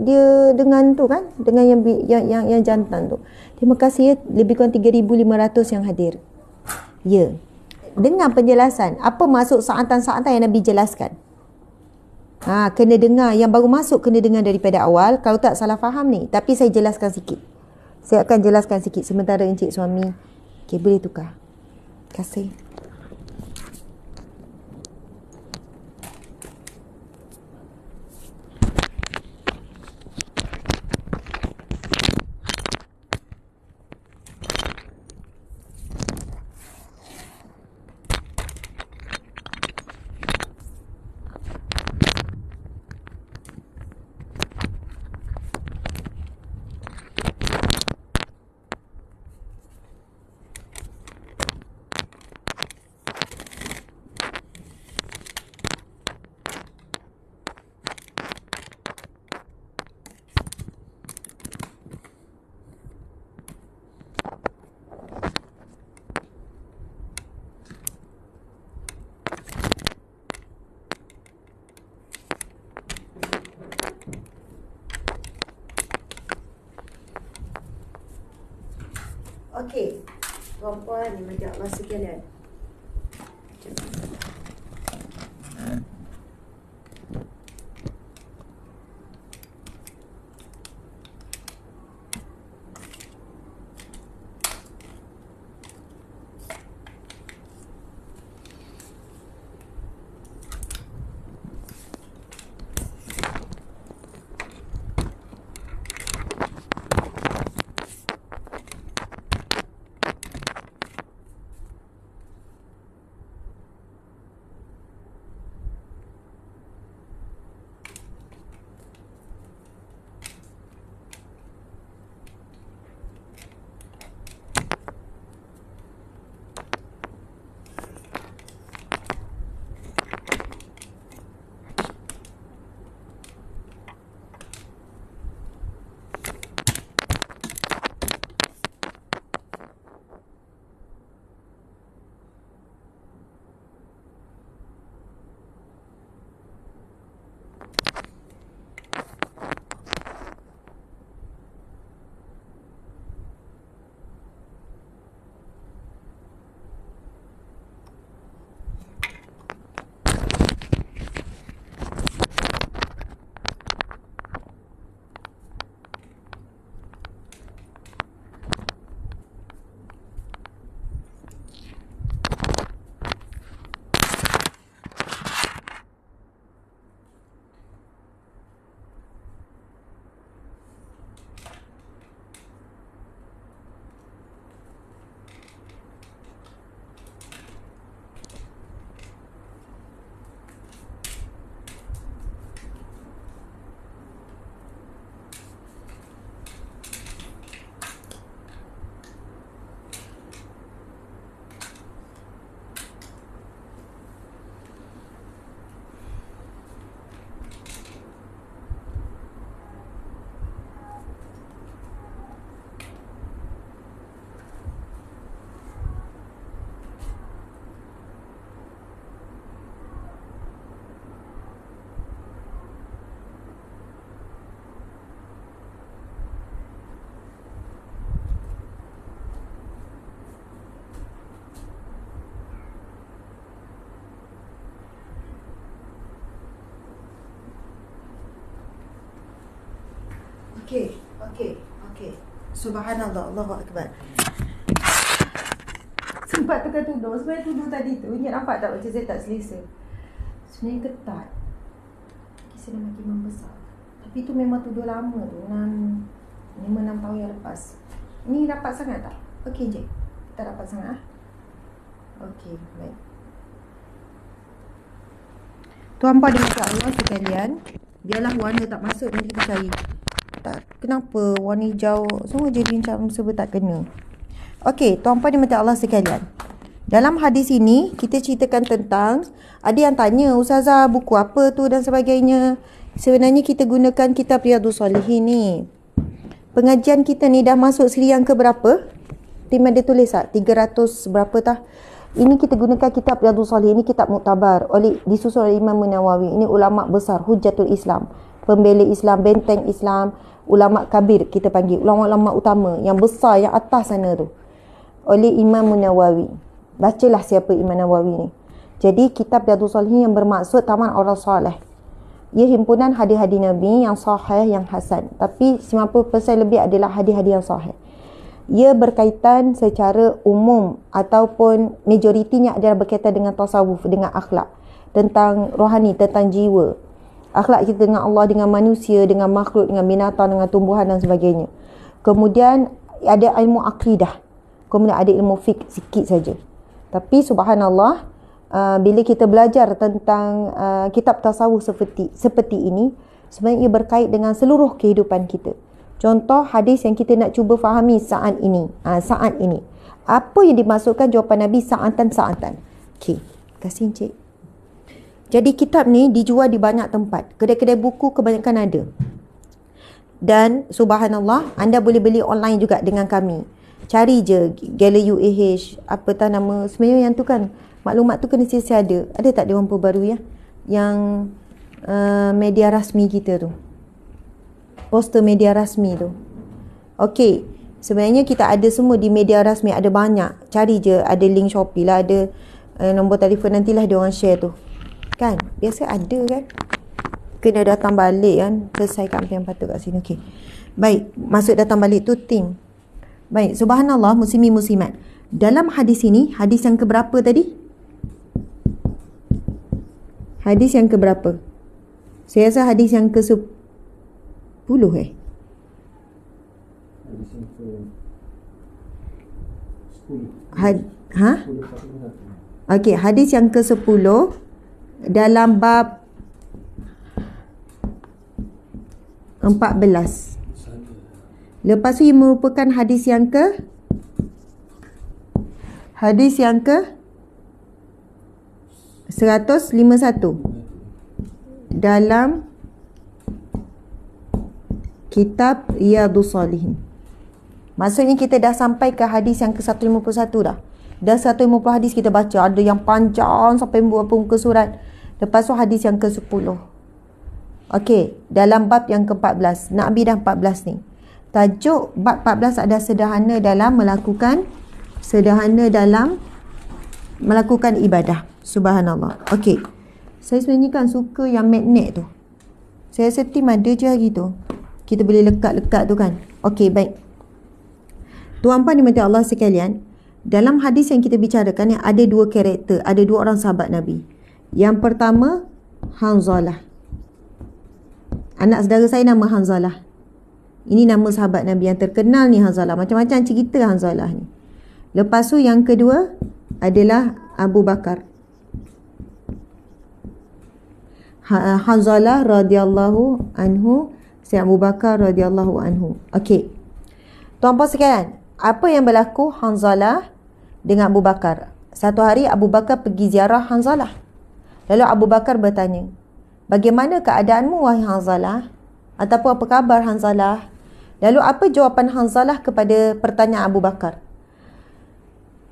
Speaker 1: dengan tu kan, dengan yang jantan tu. Terima kasih ya, lebih kurang 3,500 yang hadir. Ya. Dengar penjelasan. Apa maksud sa'atan yang Nabi jelaskan? Kena dengar. Yang baru masuk kena dengar daripada awal. Kalau tak salah faham ni. Tapi saya jelaskan sikit. Saya akan jelaskan sikit sementara encik suami. Okey, boleh tukar. Kasih. Okey. Puan-puan ni majak masa kalian. Okey. Subhanallah, Allahu Akbar. Sempat tukar tudung. Sebenarnya tudung tadi tu, ingat nampak tak macam saya tak selesa? Sebenarnya ketat. Kisah dah makin membesar. Tapi tu memang tudung lama tu, 5-6 tahun yang lepas. Ini rapat sangat tak? Okey je. Tak rapat sangat. Okey, baik. Tuan-puan dan Allah sekalian, biarlah warna tak masuk nanti kita cari. Tak, kenapa warna hijau semua jadi macam serba tak kena. Okey, tuan-puan dan Allah sekalian. Dalam hadis ini kita ceritakan tentang, ada yang tanya, Ustazah buku apa tu dan sebagainya. Sebenarnya kita gunakan kitab Riyadhus Shalihin ni. Pengajian kita ni dah masuk siri yang ke berapa? Tim ada tulis tak? 300 berapa tah? Ini kita gunakan kitab Riyadhus Shalihin. Ini kitab muktabar disusun oleh Imam Nawawi. Ini ulama besar, Hujjatul Islam, pembela Islam, benteng Islam, ulama kabir kita panggil, ulama-ulama utama yang besar yang atas sana tu, oleh Imam Nawawi. Bacalah siapa Imam Nawawi ni. Jadi kitab Riyadhus Shalihin yang bermaksud taman orang soleh. Ia himpunan hadis-hadis Nabi yang sahih, yang hasan. Tapi 90% lebih adalah hadis-hadis yang sahih. Ia berkaitan secara umum ataupun majoritinya adalah berkaitan dengan tasawuf, dengan akhlak, tentang rohani, tentang jiwa. Akhlak kita dengan Allah, dengan manusia, dengan makhluk, dengan binatang, dengan tumbuhan dan sebagainya. Kemudian ada ilmu akidah. Kemudian ada ilmu fiqh sikit saja. Tapi subhanallah, bila kita belajar tentang kitab tasawuf seperti ini, sebenarnya ia berkait dengan seluruh kehidupan kita. Contoh hadis yang kita nak cuba fahami saat ini. Apa yang dimasukkan jawapan Nabi sa'atan. Okey, kasih Encik. Jadi kitab ni dijual di banyak tempat. Kedai-kedai buku kebanyakan ada. Dan subhanallah, anda boleh beli online juga dengan kami. Cari je Gala UAH, apa tak nama. Sebenarnya yang tu kan, maklumat tu kena siap ada. Ada tak Dewan Perbaru ya? Yang media rasmi kita tu. Poster media rasmi tu. Okey, sebenarnya kita ada semua di media rasmi, ada banyak. Cari je, ada link Shopee lah, ada nombor telefon, nantilah dia orang share tu. Kan? Biasa ada kan? Kena datang balik kan? Selesaikan apa yang patut kat sini. Okey. Baik, masuk datang balik tu tim. Baik, subhanallah muslimin muslimat. Dalam hadis ini, hadis yang keberapa tadi? Hadis yang keberapa? Saya rasa hadis yang ke 10 Hadis yang ke 10. Okey, hadis yang ke 10 dalam bab 14. Lepas tu ia merupakan hadis yang ke 151 dalam kitab Riyadhus Shalihin. Maksudnya kita dah sampai ke hadis yang ke 151 dah. Dah 150 hadis kita baca. Ada yang panjang sampai berapa muka surat. Lepas tu hadis yang ke 10. Okey, dalam bab yang ke 14. Nabi dah 14 ni. Tajuk bab 14 ada sederhana dalam melakukan ibadah. Subhanallah. Okey. Saya sebenarnya kan suka yang magnet tu. Saya rasa tim ada je hari tu. Kita boleh lekat-lekat tu kan. Okey, baik. Tuan-puan dimati Allah sekalian, dalam hadis yang kita bicarakan ni ada dua karakter, ada dua orang sahabat Nabi. Yang pertama, Hanzalah. Anak saudara saya nama Hanzalah. Ini nama sahabat Nabi yang terkenal ni, Hanzalah. Macam-macam cerita Hanzalah ni. Lepas tu yang kedua adalah Abu Bakar. Hanzalah radhiyallahu anhu, Sayyid Abu Bakar radhiyallahu anhu. Okey. Tuan-puan sekalian, apa yang berlaku Hanzalah dengan Abu Bakar? Satu hari Abu Bakar pergi ziarah Hanzalah. Lalu Abu Bakar bertanya, "Bagaimana keadaanmu wahai Hanzalah?" Ataupun apa khabar Hanzalah? Lalu apa jawapan Hanzalah kepada pertanyaan Abu Bakar?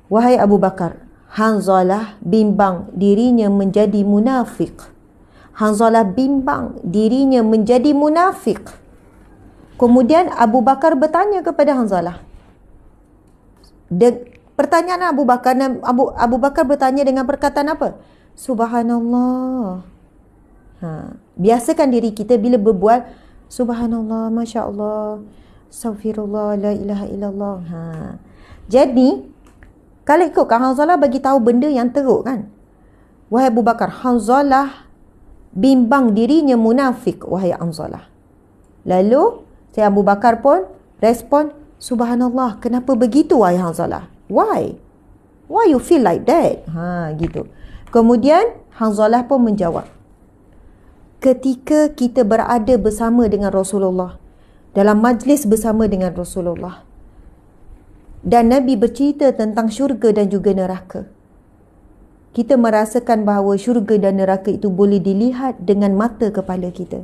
Speaker 1: "Wahai Abu Bakar, Hanzalah bimbang dirinya menjadi munafik." Hanzalah bimbang dirinya menjadi munafik. Kemudian Abu Bakar bertanya kepada Hanzalah. Pertanyaan Abu Bakar, Abu Bakar bertanya dengan perkataan apa? Subhanallah. Biasakan diri kita bila berbual Subhanallah, Masya Allah, Astaghfirullah, La ilaha illallah. Jadi, kalau ikutkan Hanzalah bagi tahu benda yang teruk kan. Wahai Abu Bakar, Hanzalah bimbang dirinya munafik, wahai Hanzalah. Lalu, saya Abu Bakar pun respon, Subhanallah, kenapa begitu wahai Hanzalah? Why? Why you feel like that? Gitu. Kemudian, Hanzalah pun menjawab, ketika kita berada bersama dengan Rasulullah, dalam majlis bersama dengan Rasulullah, dan Nabi bercerita tentang syurga dan juga neraka, kita merasakan bahawa syurga dan neraka itu boleh dilihat dengan mata kepala kita.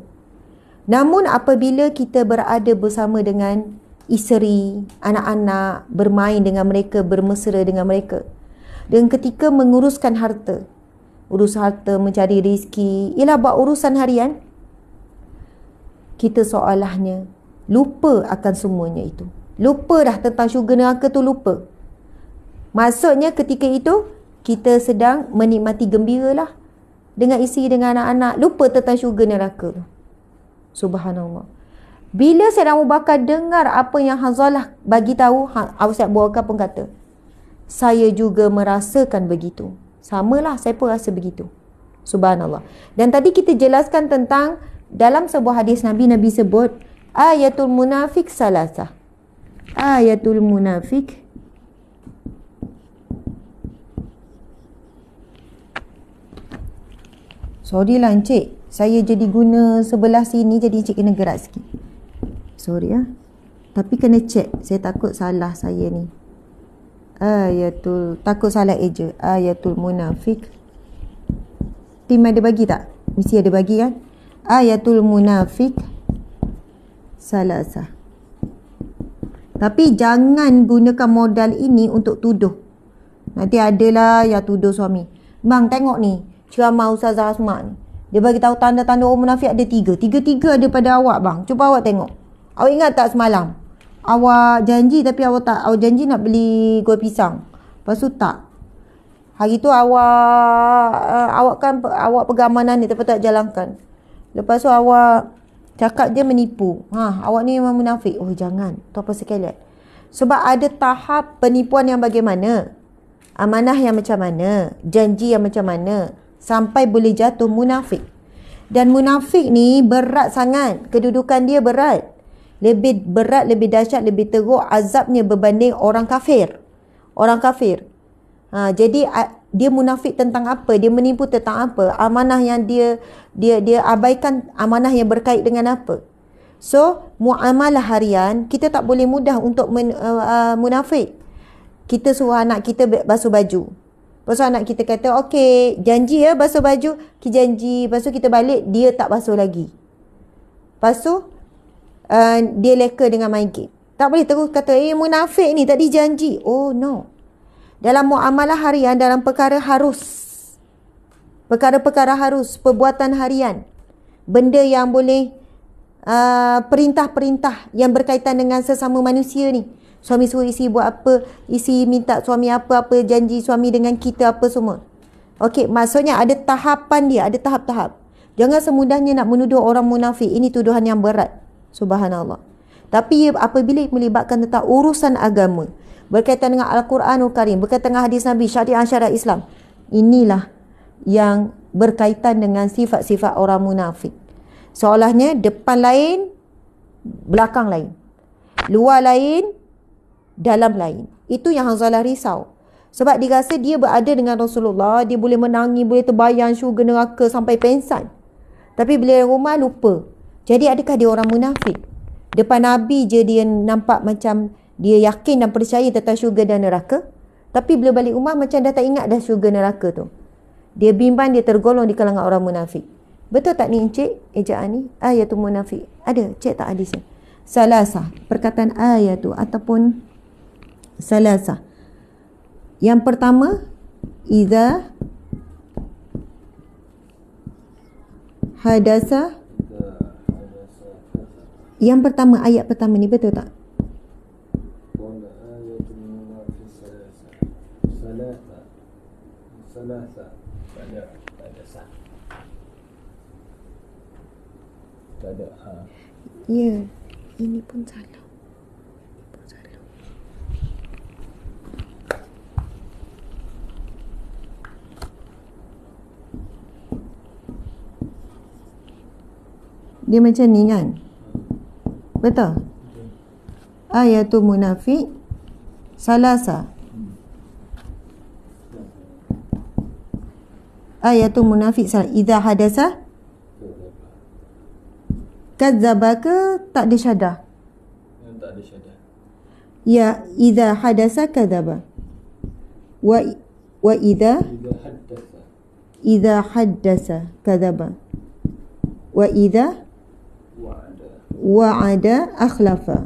Speaker 1: Namun apabila kita berada bersama dengan isteri, anak-anak, bermain dengan mereka, bermesra dengan mereka, dan ketika menguruskan harta, urus harta, mencari rezeki, ialah buat urusan harian, kita seolahnya lupa akan semuanya itu. Lupa dah tentang syurga neraka tu, lupa. Maksudnya ketika itu kita sedang menikmati gembira lah dengan isteri, dengan anak-anak, lupa tentang syurga neraka tu. Subhanallah. Bila Sayyidina Abu Bakar dengar apa yang Hanzalah bagi tahu, Ustaz Abu Bakar pun kata, saya juga merasakan begitu. Samalah, saya pun rasa begitu. Subhanallah. Dan tadi kita jelaskan tentang dalam sebuah hadis Nabi sebut ayatul munafik salasah. Ayatul munafik sorry lah Encik, saya jadi guna sebelah sini, jadi Encik kena gerak sikit. Sorry tapi kena check, saya takut salah saya ni. Takut salah eja. Ayatul munafik. Tim ada bagi tak? Mesti ada bagi kan? Ayatul munafik salasah. Tapi jangan gunakan modal ini untuk tuduh. Nanti adalah yang tuduh suami. Bang, tengok ni, ceramah Ustazah Asma ni, dia bagi tahu tanda-tanda orang munafik ada 3. Tiga-tiga ada pada awak bang. Cuba awak tengok. Awak ingat tak semalam? Awak janji tapi awak janji nak beli kuih pisang. Lepas tu tak. Hari tu awak pegang amanah ni tapi tak jalankan. Lepas tu awak cakap dia menipu. Awak ni memang munafik. Oh jangan. Tu apa sekali. Sebab ada tahap penipuan yang bagaimana, amanah yang macam mana, janji yang macam mana, sampai boleh jatuh munafik. Dan munafik ni berat sangat. Kedudukan dia berat. Lebih berat, lebih dahsyat, lebih teruk azabnya berbanding orang kafir. Orang kafir. Jadi dia munafik tentang apa? Dia menipu tentang apa? Amanah yang dia abaikan, amanah yang berkait dengan apa? So, muamalah harian kita tak boleh mudah untuk munafik. Kita suruh anak kita basuh baju. Lepas tu anak kita kata, okey, janji ya basuh baju. Kita janji. Lepas tu kita balik, dia tak basuh lagi. Lepas tu dia leka dengan main game. Tak boleh terus kata, munafik ni tadi janji. Oh no. Dalam muamalah harian, dalam perkara-perkara harus, perbuatan harian, benda yang boleh perintah-perintah yang berkaitan dengan sesama manusia ni. Suami suruh isteri buat apa, isteri minta suami apa-apa, janji suami dengan kita apa semua. Okey, maksudnya ada tahapan dia, ada tahap-tahap. Jangan semudahnya nak menuduh orang munafik. Ini tuduhan yang berat. Subhanallah. Tapi apabila melibatkan tentang urusan agama, berkaitan dengan Al-Quranul Karim, berkaitan dengan hadis Nabi, syariat Islam, inilah yang berkaitan dengan sifat-sifat orang munafik. Seolahnya depan lain, belakang lain, luar lain, dalam lain. Itu yang Hanzalah risau. Sebab dia rasa dia berada dengan Rasulullah, dia boleh menangis, boleh terbayang syurga neraka sampai pensan. Tapi bila rumah lupa. Jadi adakah dia orang munafik? Depan Nabi je dia nampak macam dia yakin dan percaya tentang syurga dan neraka. Tapi bila balik rumah macam dah tak ingat dah syurga neraka tu. Dia bimbang, dia tergolong di kalangan orang munafik. Betul tak ni Encik? Ejaan ni? Ayatul munafik. Ada? Cek tak hadisnya? Salasah. Perkataan ayatu ataupun salasah. Yang pertama, Iza hadasa. Yang pertama, ayat pertama ni betul tak?
Speaker 2: Tak ada ha.
Speaker 1: Ya, ini pun salah. Dia macam ni kan? Betul? Ayatul munafik salasa. Ayatul munafik salasa. Idza hadasa kadzaba ke tak ada syadah?
Speaker 2: Yang tak ada syadah.
Speaker 1: Ya, idza hadasa kadzaba. Wa idza haddasa kadzaba. Wa idza wa'ada akhlafa.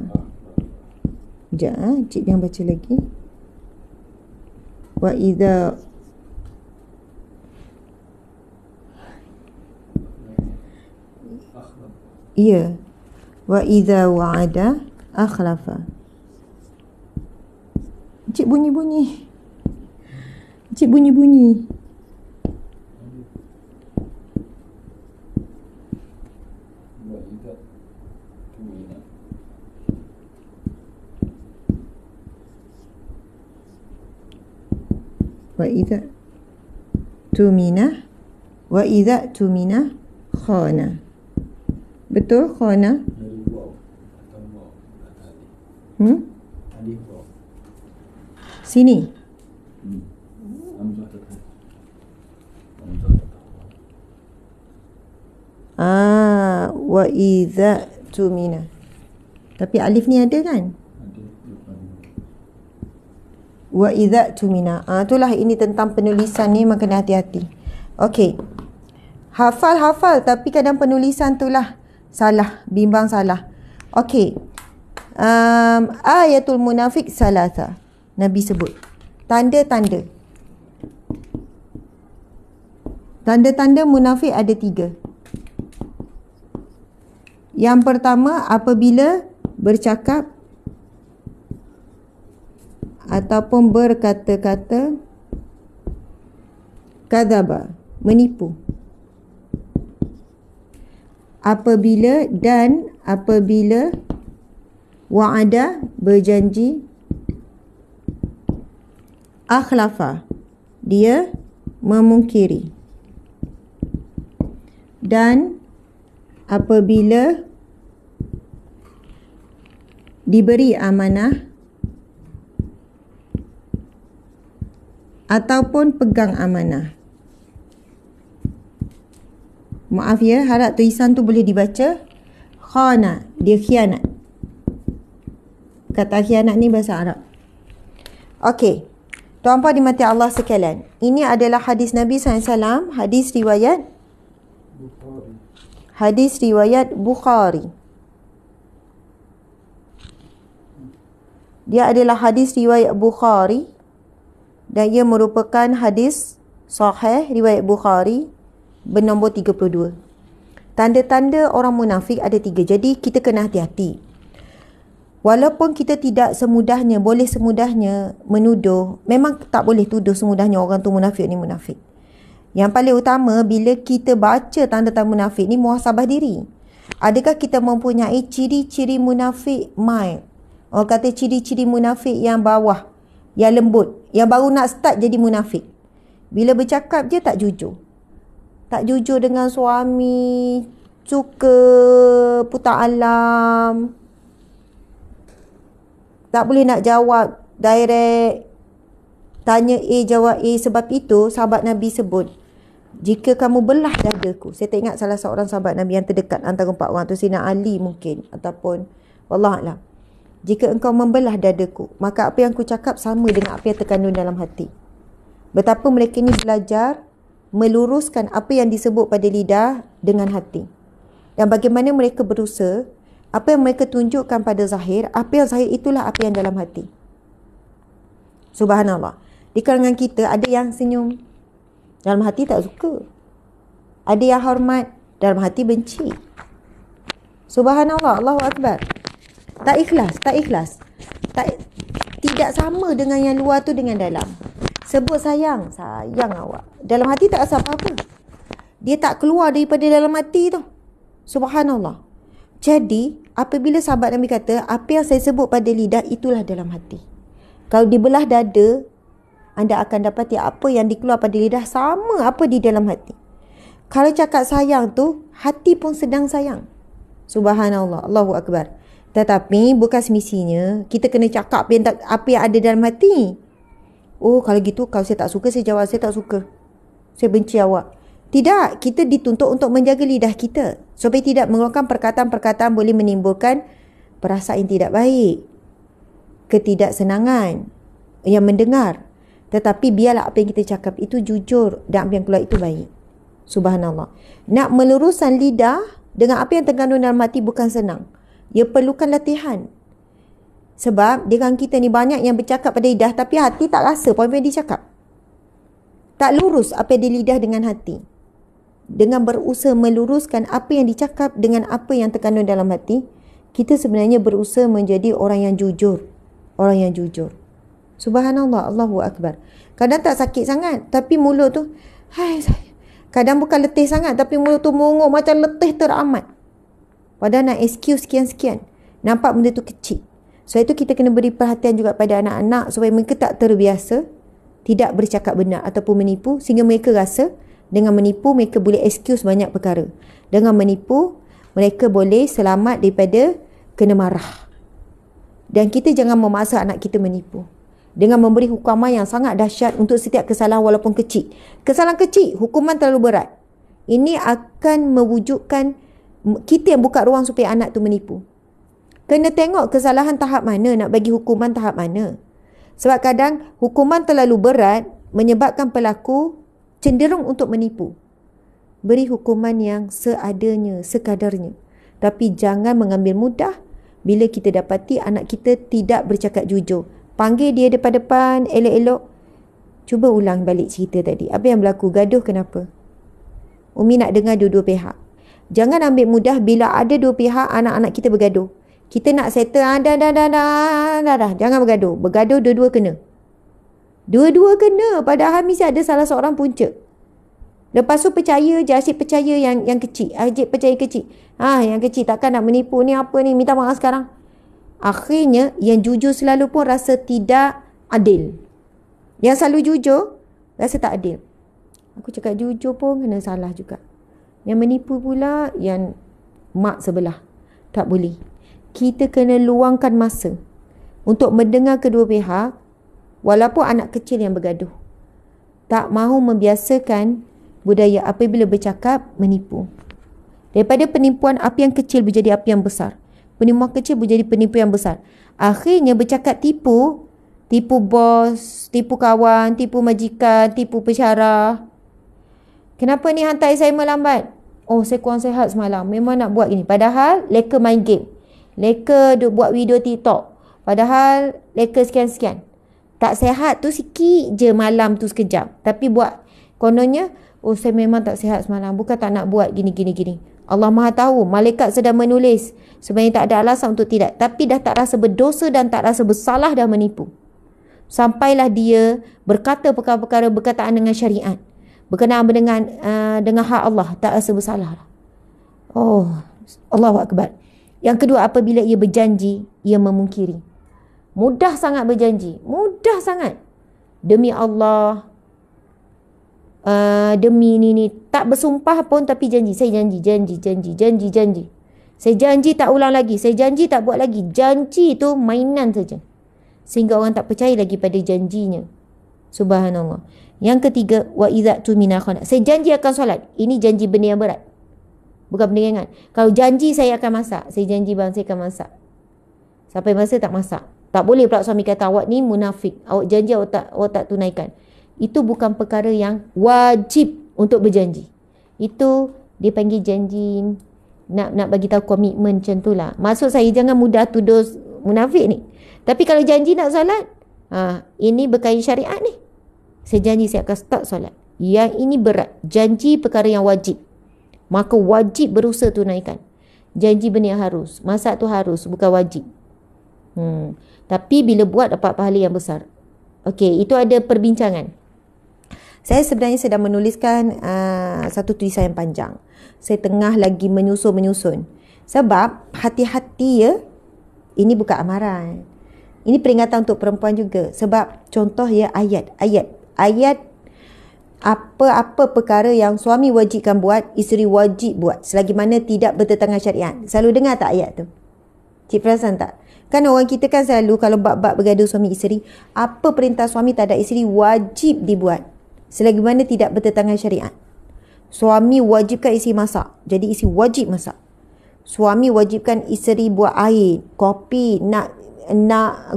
Speaker 1: Sekejap, cik yang baca lagi. Wa idza ya. Wa idza wa'ada akhlafa. Cik bunyi-bunyi. Cik bunyi-bunyi. Wa idza tumina wa idza tumina khana. Betul khana? Sini. Wa idza tumina. Tapi alif ni ada kan? Wa idza tumina. Itulah ini tentang penulisan ni, maka kena hati-hati. Okey. Hafal tapi kadang penulisan itulah salah, bimbang salah. Okey. Ayatul munafik salasa. Nabi sebut tanda-tanda. Tanda-tanda munafik ada 3. Yang pertama, apabila bercakap ataupun berkata-kata kadzaba, menipu. Apabila wa'ada, berjanji, akhlafa, dia memungkiri. Dan apabila diberi amanah ataupun pegang amanah. Maaf ya, harap tulisan tu boleh dibaca. Khana, dia khianat. Kata khianat ni bahasa Arab. Okey. Tuan-puan dimati Allah sekalian. Ini adalah hadis Nabi SAW. Hadis riwayat Bukhari. Dia adalah hadis riwayat Bukhari. Dan ia merupakan hadis sahih riwayat Bukhari bernombor 32. Tanda-tanda orang munafik ada 3. Jadi kita kena hati-hati. Walaupun kita tidak boleh semudahnya menuduh, memang tak boleh tuduh semudahnya orang tu munafik ni munafik. Yang paling utama, bila kita baca tanda-tanda munafik ni, muhasabah diri. Adakah kita mempunyai ciri-ciri munafik mild? Orang kata ciri-ciri munafik yang bawah, yang lembut, yang baru nak start jadi munafik. Bila bercakap je tak jujur. Tak jujur dengan suami, suka putar alam, tak boleh nak jawab direct, tanya A jawab A. Sebab itu sahabat Nabi sebut, jika kamu belah dadaku. Saya tak ingat salah seorang sahabat Nabi yang terdekat antara 4 orang tu, Sayyidina Ali mungkin, ataupun wallahualam. Jika engkau membelah dadaku, maka apa yang aku cakap sama dengan apa yang terkandung dalam hati. Betapa mereka ni belajar meluruskan apa yang disebut pada lidah dengan hati. Dan bagaimana mereka berusaha, apa yang mereka tunjukkan pada zahir, apa yang zahir itulah apa yang dalam hati. Subhanallah. Di kalangan kita ada yang senyum, dalam hati tak suka. Ada yang hormat, dalam hati benci. Subhanallah, Allahu Akbar. Tak ikhlas. Tidak sama dengan yang luar tu dengan dalam. Sebut sayang awak, dalam hati tak rasa apa-apa. Dia tak keluar daripada dalam hati tu. Subhanallah. Jadi, apabila sahabat Nabi kata, apa yang saya sebut pada lidah, itulah dalam hati. Kalau dibelah dada, anda akan dapati apa yang dikeluar pada lidah sama apa di dalam hati. Kalau cakap sayang tu, hati pun sedang sayang. Subhanallah, Allahu Akbar. Tetapi bukan semestinya kita kena cakap apa yang ada dalam hati. Oh, kalau gitu, kalau saya tak suka, saya jawab saya tak suka. Saya benci awak. Tidak, kita dituntut untuk menjaga lidah kita supaya tidak mengeluarkan perkataan-perkataan boleh menimbulkan perasaan yang tidak baik, ketidaksenangan yang mendengar. Tetapi biarlah apa yang kita cakap itu jujur dan apa yang keluar itu baik. Subhanallah. Nak meluruskan lidah dengan apa yang terkandung dalam hati bukan senang. Ia perlukan latihan. Sebab dengan kita ni banyak yang bercakap pada lidah tapi hati tak rasa apa yang dicakap. Tak lurus apa yang di lidah dengan hati. Dengan berusaha meluruskan apa yang dicakap dengan apa yang terkandung dalam hati, kita sebenarnya berusaha menjadi orang yang jujur. Orang yang jujur. Subhanallah, Allahu Akbar. Kadang tak sakit sangat, tapi mulut tu, kadang bukan letih sangat, tapi mulut tu mongok macam letih teramat. Padahal nak excuse sekian-sekian. Nampak benda tu kecil. Sebab itu kita kena beri perhatian juga pada anak-anak supaya mereka tak terbiasa tidak bercakap benar ataupun menipu, sehingga mereka rasa dengan menipu mereka boleh excuse banyak perkara. Dengan menipu mereka boleh selamat daripada kena marah. Dan kita jangan memaksa anak kita menipu dengan memberi hukuman yang sangat dahsyat untuk setiap kesalahan walaupun kecil. Kesalahan kecil, hukuman terlalu berat. Ini akan mewujudkan kita yang buka ruang supaya anak tu menipu. Kena tengok kesalahan tahap mana, nak bagi hukuman tahap mana. Sebab kadang hukuman terlalu berat menyebabkan pelaku cenderung untuk menipu. Beri hukuman yang seadanya, sekadarnya. Tapi jangan mengambil mudah bila kita dapati anak kita tidak bercakap jujur. Panggil dia depan-depan, elok-elok. Cuba ulang balik cerita tadi. Apa yang berlaku? Gaduh kenapa? Umi nak dengar dua-dua pihak. Jangan ambil mudah bila ada dua pihak anak-anak kita bergaduh. Kita nak settle, dah. Jangan bergaduh. Bergaduh dua-dua kena. Dua-dua kena. Padahal mesti ada salah seorang punca. Lepas tu percaya je, asyik percaya yang kecil. Asyik percaya kecil. Yang kecil takkan nak menipu ni apa ni, minta maaf sekarang. Akhirnya yang jujur selalu pun rasa tidak adil. Yang selalu jujur rasa tak adil. Aku cakap jujur pun kena salah juga. Yang menipu pula yang mak sebelah. Tak boleh. Kita kena luangkan masa untuk mendengar kedua pihak walaupun anak kecil yang bergaduh. Tak mahu membiasakan budaya apabila bercakap menipu. Daripada penipuan api yang kecil menjadi api yang besar. Penipuan kecil menjadi penipu yang besar. Akhirnya bercakap tipu. Tipu bos, tipu kawan, tipu majikan, tipu pensyarah. Kenapa ni hantar assignment lambat? Oh, saya kurang sihat semalam. Memang nak buat gini. Padahal leka main game. Leka buat video TikTok. Padahal leka sekian-sekian. Tak sihat tu sikit je malam tu sekejap. Tapi buat kononnya, oh saya memang tak sihat semalam. Bukan tak nak buat gini. Allah Maha tahu. Malaikat sedang menulis. Sebenarnya tak ada alasan untuk tidak. Tapi dah tak rasa berdosa dan tak rasa bersalah dah menipu. Sampailah dia berkata perkara-perkara berkataan dengan syariat. Berkenaan dengan hak Allah. Tak rasa bersalah. Oh, Allahu Akbar. Yang kedua, apabila ia berjanji, ia memungkiri. Mudah sangat berjanji. Mudah sangat. Demi Allah. Demi ni. Tak bersumpah pun tapi janji. Saya janji. Saya janji tak ulang lagi. Saya janji tak buat lagi. Janji tu mainan saja. Sehingga orang tak percaya lagi pada janjinya. Subhanallah. Yang ketiga, wa idza tumina khana. Saya janji akan solat. Ini janji benda yang berat. Bukan benda ringan. Kalau janji saya akan masak. Saya janji bang saya akan masak. Sampai masa tak masak. Tak boleh pula suami kata awak ni munafik. Awak janji awak tak tunaikan. Itu bukan perkara yang wajib untuk berjanji. Itu dia panggil janji nak bagi tahu komitmen macam tu lah. Maksud saya jangan mudah tuduh munafik ni. Tapi kalau janji nak solat, ini berkait syariat ni. Saya janji saya akan start solat. Yang ini berat. Janji perkara yang wajib. Maka wajib berusaha tunaikan. Janji benda yang harus. Masak tu harus, bukan wajib. Tapi bila buat dapat pahala yang besar. Okey, itu ada perbincangan. Saya sebenarnya sedang menuliskan satu tulisan yang panjang. Saya tengah lagi menyusun. Sebab hati-hati ya, ini bukan amaran. Ini peringatan untuk perempuan juga. Sebab contoh ya ayat. Apa-apa perkara yang suami wajibkan buat, isteri wajib buat. Selagi mana tidak bertentangan syariat. Selalu dengar tak ayat tu? Cik perasan tak? Kan orang kita kan selalu kalau bab-bab bergaduh suami isteri, apa perintah suami terhadap isteri wajib dibuat. Selagi mana tidak bertentangan syariat. Suami wajibkan isteri masak. Jadi isteri wajib masak. Suami wajibkan isteri buat air, kopi, nak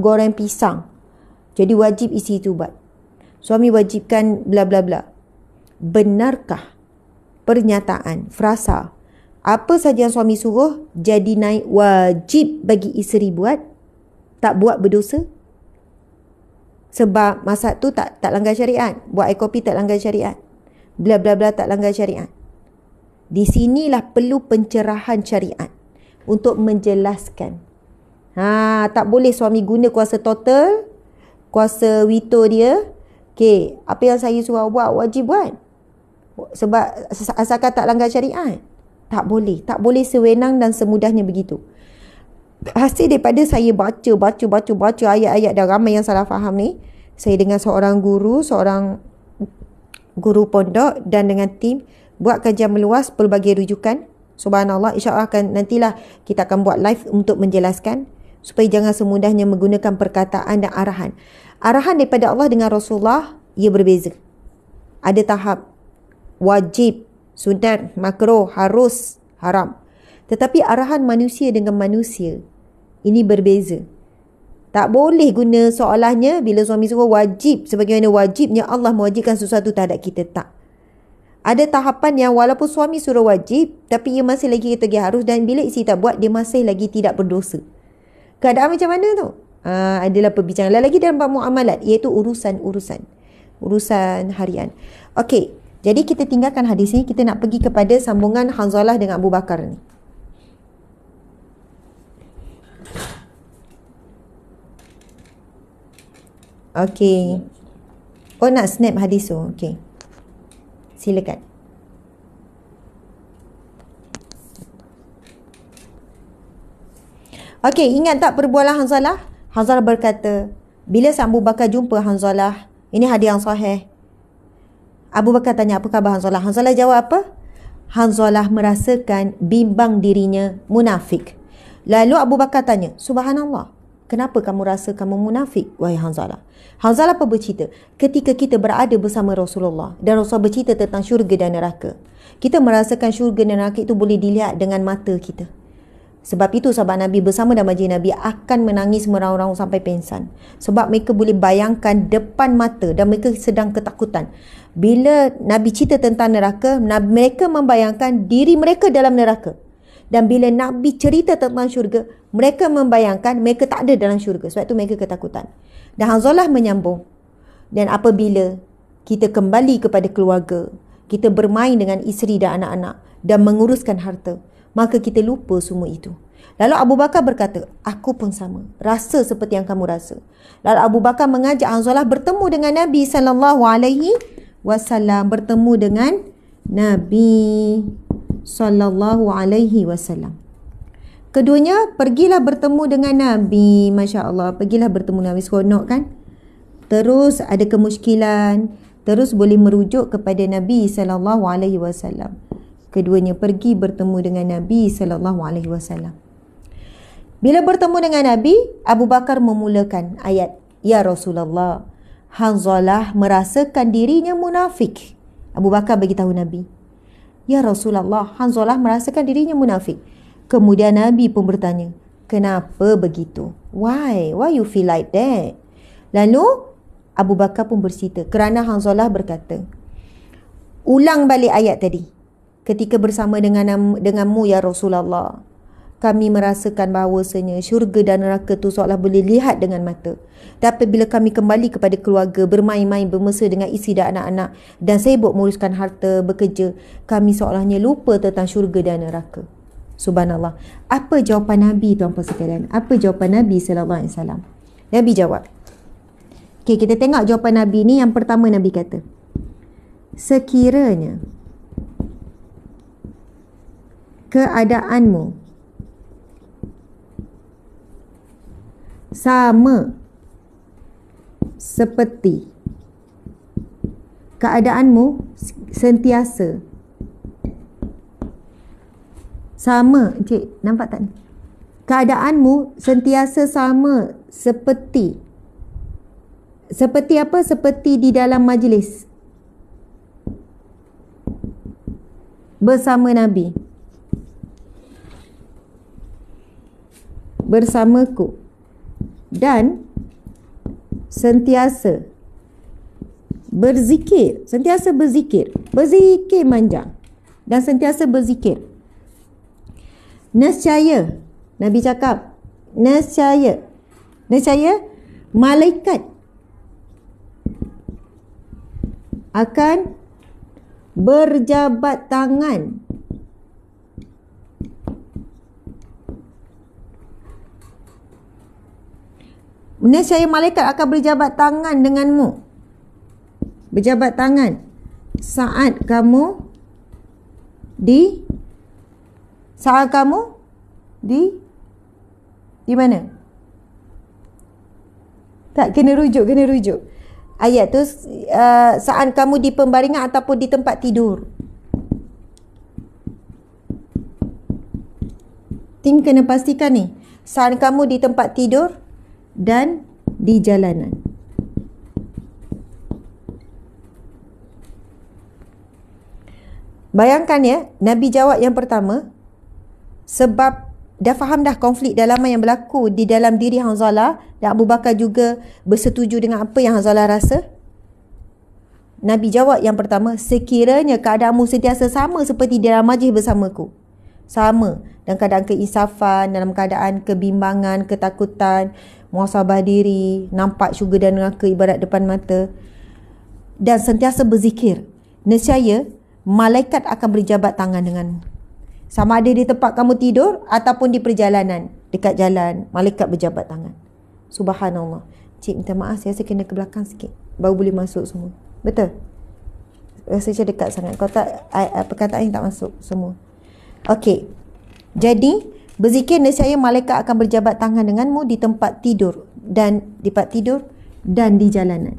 Speaker 1: goreng pisang. Jadi wajib isteri tu buat. Suami wajibkan bla bla bla. Benarkah pernyataan, frasa, apa saja yang suami suruh jadi naik wajib bagi isteri buat, tak buat berdosa? Sebab masak tu tak langgar syariat. Buat air kopi tak langgar syariat. Bla bla bla tak langgar syariat. Di sinilah perlu pencerahan syariat untuk menjelaskan. Tak boleh suami guna kuasa total, kuasa veto dia. Okey, apa yang saya suruh buat wajib buat. Sebab asalkan tak langgar syariat. Tak boleh sewenang dan semudahnya begitu. Hasil daripada saya baca ayat-ayat dan ramai yang salah faham ni, saya dengan seorang guru pondok dan dengan tim buat kajian meluas pelbagai rujukan. Subhanallah, insya-Allah nantilah kita akan buat live untuk menjelaskan supaya jangan semudahnya menggunakan perkataan dan arahan. Arahan daripada Allah dengan Rasulullah ia berbeza. Ada tahap wajib, sunat, makruh, harus, haram. Tetapi arahan manusia dengan manusia ini berbeza. Tak boleh guna soalannya bila suami suruh wajib sebagaimana wajibnya Allah mewajibkan sesuatu terhadap kita. Tak. Ada tahapan yang walaupun suami suruh wajib tapi ia masih lagi kita harus, dan bila isteri tak buat dia masih lagi tidak berdosa. Keadaan macam mana tu? Adalah perbincangan lagi dalam bab muamalat, iaitu urusan harian. Okey, jadi kita tinggalkan hadis ni, kita nak pergi kepada sambungan Hanzalah dengan Abu Bakar ni. Okey. Oh, nak snap hadis tu. Okey. Silakan. Okey, ingat tak perbualan Hanzalah? Hanzalah berkata, bila Abu Bakar jumpa Hanzalah, ini hadis yang sahih. Abu Bakar tanya, apa khabar Hanzalah? Hanzalah jawab apa? Hanzalah merasakan bimbang dirinya munafik. Lalu Abu Bakar tanya, subhanallah, kenapa kamu rasa kamu munafik, wahai Hanzalah? Hanzalah pun bercerita, ketika kita berada bersama Rasulullah dan Rasulullah bercerita tentang syurga dan neraka, kita merasakan syurga dan neraka itu boleh dilihat dengan mata kita. Sebab itu sahabat Nabi bersama dan majlis Nabi akan menangis meraung-raung sampai pingsan. Sebab mereka boleh bayangkan depan mata dan mereka sedang ketakutan. Bila Nabi cerita tentang neraka, mereka membayangkan diri mereka dalam neraka. Dan bila Nabi cerita tentang syurga, mereka membayangkan mereka tak ada dalam syurga. Sebab itu mereka ketakutan. Dan Hanzalah menyambung. Dan apabila kita kembali kepada keluarga, kita bermain dengan isteri dan anak-anak dan menguruskan harta, maka kita lupa semua itu. Lalu Abu Bakar berkata, aku pun sama, rasa seperti yang kamu rasa. Lalu Abu Bakar mengajak Hanzalah bertemu dengan Nabi SAW, bertemu dengan Nabi SAW. Keduanya pergilah bertemu dengan Nabi. Masya Allah, pergilah bertemu Nabi. Seronok kan? Terus ada kemusykilan, terus boleh merujuk kepada Nabi SAW. Keduanya pergi bertemu dengan Nabi SAW. Bila bertemu dengan Nabi, Abu Bakar memulakan ayat, ya Rasulullah, Hanzalah merasakan dirinya munafik. Abu Bakar beritahu Nabi, ya Rasulullah, Hanzalah merasakan dirinya munafik. Kemudian Nabi pun bertanya, kenapa begitu? Why you feel like that? Lalu Abu Bakar pun bercerita, kerana Hanzalah berkata, ulang balik ayat tadi. Ketika bersama denganmu ya Rasulullah, kami merasakan bahawasanya syurga dan neraka tu seolah boleh lihat dengan mata. Tapi bila kami kembali kepada keluarga, bermain-main bermesra dengan isteri dan anak-anak, dan sibuk menguruskan harta, bekerja, kami seolahnya lupa tentang syurga dan neraka. Subhanallah. Apa jawapan Nabi, tuan-puan sekalian? Apa jawapan Nabi SAW? Nabi jawab. Okay, kita tengok jawapan Nabi ni. Yang pertama Nabi kata, sekiranya keadaanmu sama seperti keadaanmu sentiasa sama. Cik, nampak tak ni? Keadaanmu sentiasa sama seperti apa? Seperti di dalam majlis bersama Nabi, bersamaku, dan sentiasa berzikir manjang dan sentiasa berzikir. Nescaya, Nabi cakap, nescaya malaikat akan berjabat tangan nescaya malaikat akan berjabat tangan denganmu, berjabat tangan saat kamu di mana? Tak, kena rujuk. Ayat tu saat kamu di pembaringan ataupun di tempat tidur. Tim kena pastikan ni, saat kamu di tempat tidur dan di jalanan. Bayangkan ya, Nabi jawab yang pertama sebab dah faham dah konflik dalaman yang berlaku di dalam diri Hanzalah, dan Abu Bakar juga bersetuju dengan apa yang Hanzalah rasa. Nabi jawab yang pertama, sekiranya keadaanmu sentiasa sama seperti di dalam majlis bersamaku. Sama dalam keadaan keinsafan, dalam keadaan kebimbangan, ketakutan, muhasabah diri, nampak syurga dan neraka ibarat depan mata, dan sentiasa berzikir. Nescaya malaikat akan berjabat tangan denganmu. Sama ada di tempat kamu tidur ataupun di perjalanan, dekat jalan, malaikat berjabat tangan. Subhanallah. Cik, minta maaf, saya rasa kena ke belakang sikit baru boleh masuk semua. Betul? Rasa macam dekat sangat. Kalau tak, perkataan yang tak masuk semua. Okey. Jadi, berzikir nescaya malaikat akan berjabat tangan denganmu di tempat tidur dan di jalanan.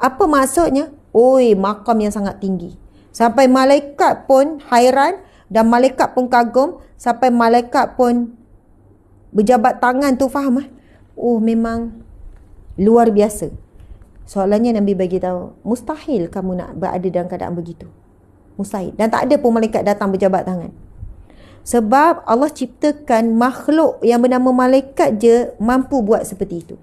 Speaker 1: Apa maksudnya? Oi, makam yang sangat tinggi. Sampai malaikat pun hairan dan malaikat pun kagum, sampai malaikat pun berjabat tangan tu, faham? Oh, memang luar biasa. Soalannya Nabi bagi tahu, mustahil kamu nak berada dalam keadaan begitu. Mustahil. Dan tak ada pun malaikat datang berjabat tangan. Sebab Allah ciptakan makhluk yang bernama malaikat je mampu buat seperti itu.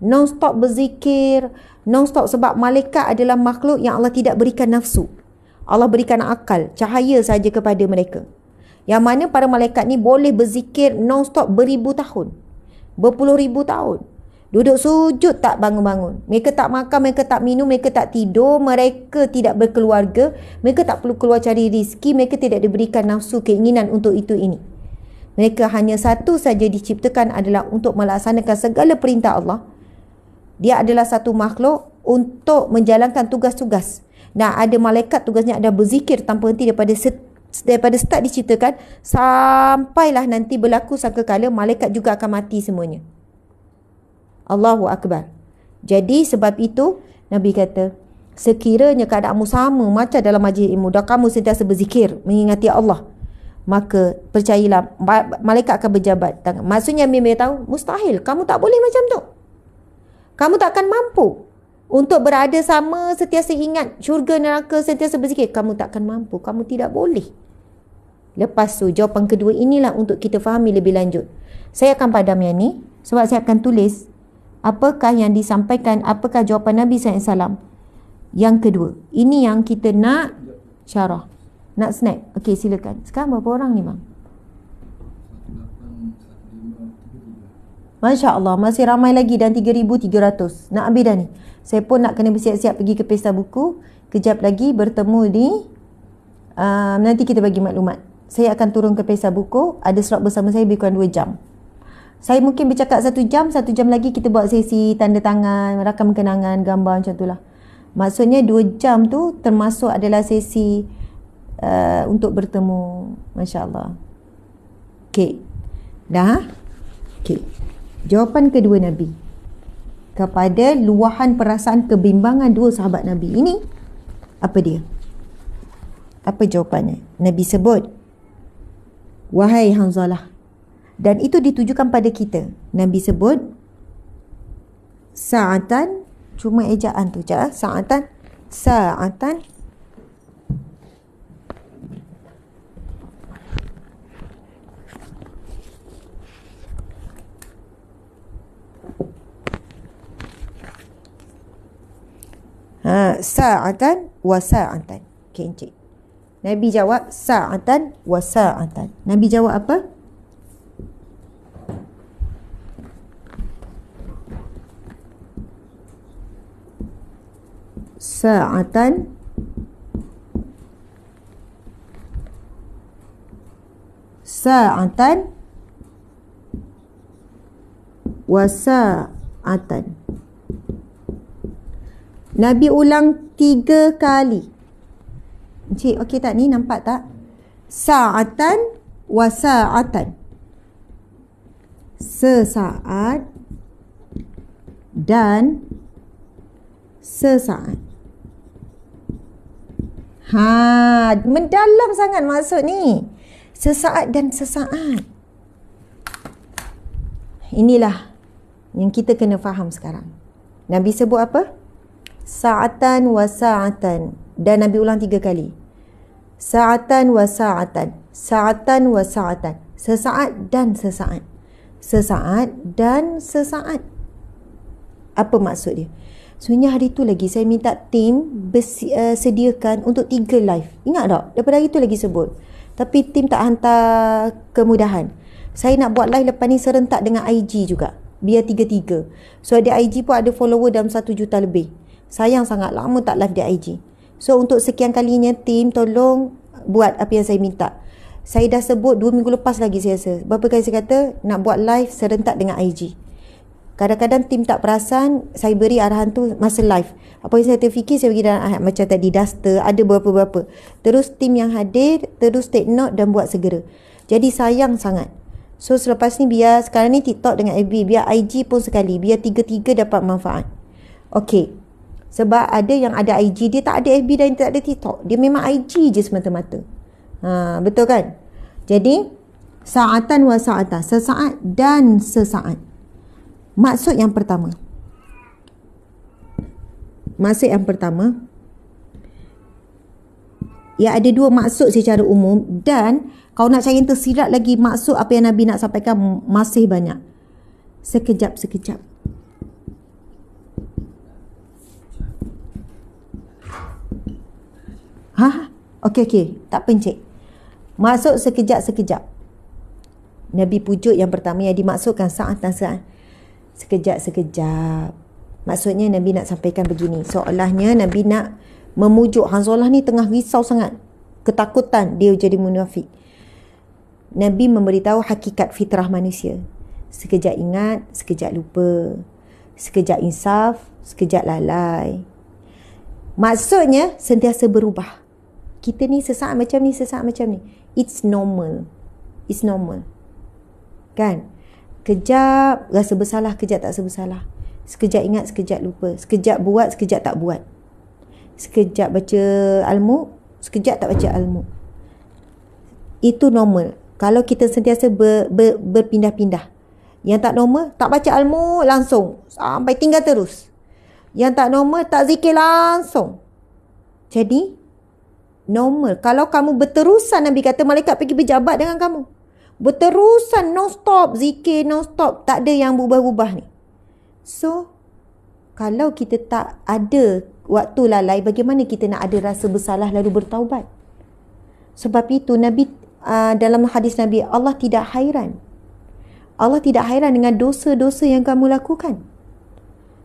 Speaker 1: Non-stop berzikir, non-stop, sebab malaikat adalah makhluk yang Allah tidak berikan nafsu. Allah berikan akal, cahaya saja kepada mereka. Yang mana para malaikat ni boleh berzikir non-stop beribu tahun, berpuluh ribu tahun. Duduk sujud tak bangun-bangun. Mereka tak makan, mereka tak minum, mereka tak tidur, mereka tidak berkeluarga, mereka tak perlu keluar cari rezeki, mereka tidak diberikan nafsu keinginan untuk itu ini. Mereka hanya satu saja diciptakan adalah untuk melaksanakan segala perintah Allah. Dia adalah satu makhluk untuk menjalankan tugas-tugas. Nah, ada malaikat tugasnya ada berzikir tanpa henti daripada start diciptakan sampailah nanti berlaku sangkakala malaikat juga akan mati semuanya. Allahu Akbar. Jadi sebab itu Nabi kata, sekiranya keadaanmu sama macam dalam majlis ilmu dan kamu sentiasa berzikir mengingati Allah, maka percayalah malaikat akan berjabat tangan. Maksudnya Nabi tahu mustahil, kamu tak boleh macam tu. Kamu tak akan mampu untuk berada sama, sentiasa ingat syurga neraka, sentiasa berzikir. Kamu tak akan mampu, kamu tidak boleh. Lepas tu jawapan kedua inilah untuk kita fahami lebih lanjut. Saya akan padam yang ni sebab saya akan tulis apakah yang disampaikan, apakah jawapan Nabi SAW. Yang kedua, ini yang kita nak syarah, nak snack. Okey, silakan. Sekarang berapa orang ni bang? Masya Allah, masih ramai lagi dan 3,300. Nak habis dah ni. Saya pun nak kena bersiap-siap pergi ke pesta buku. Kejap lagi bertemu di nanti kita bagi maklumat. Saya akan turun ke pesta buku. Ada slot bersama saya lebih kurang 2 jam. Saya mungkin bercakap 1 jam. 1 jam lagi kita buat sesi tanda tangan, rakam kenangan, gambar macam tu lah. Maksudnya 2 jam tu termasuk adalah sesi untuk bertemu. Masya Allah. Okey. Dah? Okey. Jawapan kedua Nabi kepada luahan perasaan kebimbangan 2 sahabat Nabi ini, apa dia? Apa jawapannya? Nabi sebut, wahai Hanzalah. Dan itu ditujukan pada kita. Nabi sebut, sa'atan, cuma ejaan tu je. Sa'atan. Sa'atan wa sa'atan. Okay, encik. Nabi jawab sa'atan wa sa'atan. Nabi jawab apa? Sa'atan wa sa'atan. Nabi ulang 3 kali. Encik, okey tak ni? Nampak tak? Sa'atan wa sa'atan. Sesaat dan sesaat. Mendalam sangat maksud ni. Sesaat dan sesaat. Inilah yang kita kena faham sekarang. Nabi sebut apa? Sa'atan wa sa'atan. Dan Nabi ulang 3 kali. Sa'atan wa sa'atan. Sa'atan wa sa'atan. Sesaat dan sesaat. Sesaat dan sesaat. Apa maksud dia? Sebenarnya hari tu lagi saya minta tim sediakan untuk 3 live. Ingat tak? Daripada hari tu lagi sebut. Tapi tim tak hantar kemudahan. Saya nak buat live lepas ni serentak dengan IG juga. Biar 3-3. So di IG pun ada follower dalam 1 juta lebih. Sayang sangat lama tak live di IG. So untuk sekian kalinya tim tolong buat apa yang saya minta. Saya dah sebut 2 minggu lepas lagi saya rasa. Berapa kali saya kata nak buat live serentak dengan IG. Kadang-kadang tim tak perasan, saya beri arahan tu masa live. Apa yang saya terfikir, saya bagi dalam ayat macam tadi, duster, ada berapa-berapa. Terus tim yang hadir, terus take note dan buat segera. Jadi sayang sangat. So selepas ni biar, sekarang ni TikTok dengan FB, biar IG pun sekali, biar 3-3 dapat manfaat. Okey. Sebab ada yang ada IG, dia tak ada FB dan tak ada TikTok. Dia memang IG je semata-mata. Betul kan? Jadi, sa'atan wa sa'atan. Sesaat dan sesaat. Maksud yang pertama. Ya, ada 2 maksud secara umum. Dan kalau nak cari yang tersirat lagi maksud apa yang Nabi nak sampaikan masih banyak. Sekejap. Okey. Tak pencik. Maksud sekejap. Nabi pujuk yang pertama yang dimaksudkan saat. Sekejap. Maksudnya Nabi nak sampaikan begini. Seolahnya Nabi nak memujuk Hanzalah ni tengah risau sangat. Ketakutan dia jadi munafik. Nabi memberitahu hakikat fitrah manusia. Sekejap ingat, sekejap lupa. Sekejap insaf, sekejap lalai. Maksudnya sentiasa berubah. Kita ni sesaat macam ni. It's normal. Kan? Kejap rasa bersalah, kejap tak rasa bersalah. Sekejap ingat, sekejap lupa. Sekejap buat, sekejap tak buat. Sekejap baca al-mu, sekejap tak baca al-mu. Itu normal. Kalau kita sentiasa berpindah-pindah. Yang tak normal, tak baca al-mu langsung. Sampai tinggal terus. Yang tak normal, tak zikir langsung. Jadi, normal. Kalau kamu berterusan, Nabi kata malaikat pergi berjabat dengan kamu. Berterusan, non-stop. Zikir, non-stop. Tak ada yang berubah-ubah ni. So, kalau kita tak ada waktu lalai, bagaimana kita nak ada rasa bersalah lalu bertaubat? Sebab itu, Nabi dalam hadis Nabi, Allah tidak hairan. Allah tidak hairan dengan dosa-dosa yang kamu lakukan.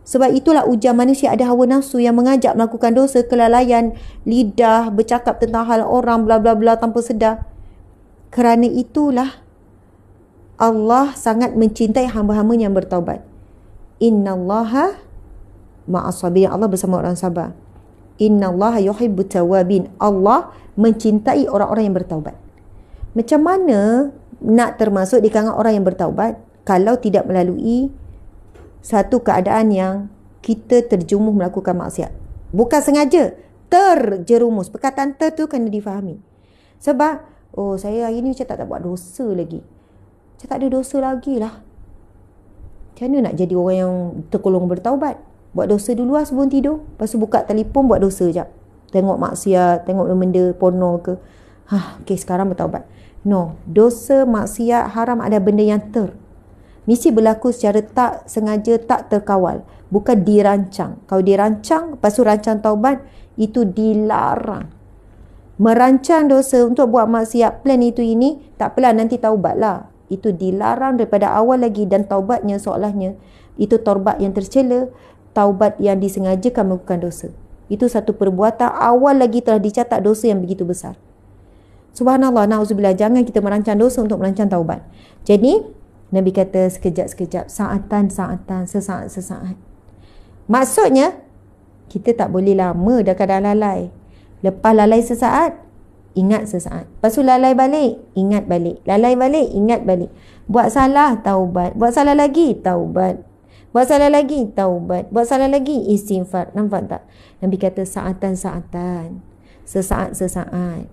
Speaker 1: Sebab itulah ujian manusia ada hawa nafsu yang mengajak melakukan dosa, kelalaian, lidah, bercakap tentang hal orang, bla bla bla tanpa sedar. Kerana itulah Allah sangat mencintai hamba-hamba yang bertaubat. Innallaha ma'as sabirin. Allah bersama orang sabar. Innallaha yuhibbut tawwabin. Allah mencintai orang-orang yang bertaubat. Macam mana nak termasuk di kalangan orang yang bertaubat kalau tidak melalui satu keadaan yang kita terjerumus melakukan maksiat? Bukan sengaja, terjerumus. Perkataan ter tu kena difahami. Sebab, oh saya hari ni macam tak buat dosa lagi. Macam tak ada dosa lagi lah. Macam mana nak jadi orang yang tergolong bertaubat? Buat dosa dulu lah sebelum tidur. Lepas tu buka telefon buat dosa jap. Tengok maksiat, tengok benda porno ke. Okay, sekarang bertaubat. No, dosa, maksiat, haram ada benda yang mesti berlaku secara tak sengaja, tak terkawal. Bukan dirancang. Kalau dirancang, lepas tu rancang taubat, itu dilarang. Merancang dosa untuk buat maksiat, plan itu ini, tak apalah nanti taubatlah. Itu dilarang daripada awal lagi, dan taubatnya seolahnya itu taubat yang tercela, taubat yang disengajakan melakukan dosa. Itu satu perbuatan awal lagi telah dicatat dosa yang begitu besar. Subhanallah, na'udzubillah, jangan kita merancang dosa untuk merancang taubat. Jadi, Nabi kata sekejap-sekejap, saatan-saatan, sesaat-sesaat. Maksudnya, kita tak boleh lama dah keadaan lalai. Lepas lalai sesaat, ingat sesaat. Lepas tu lalai balik, ingat balik. Lalai balik, ingat balik. Buat salah, taubat. Buat salah lagi, taubat. Buat salah lagi, taubat. Buat salah lagi, istighfar. Nampak tak? Nabi kata saatan-saatan, sesaat-sesaat.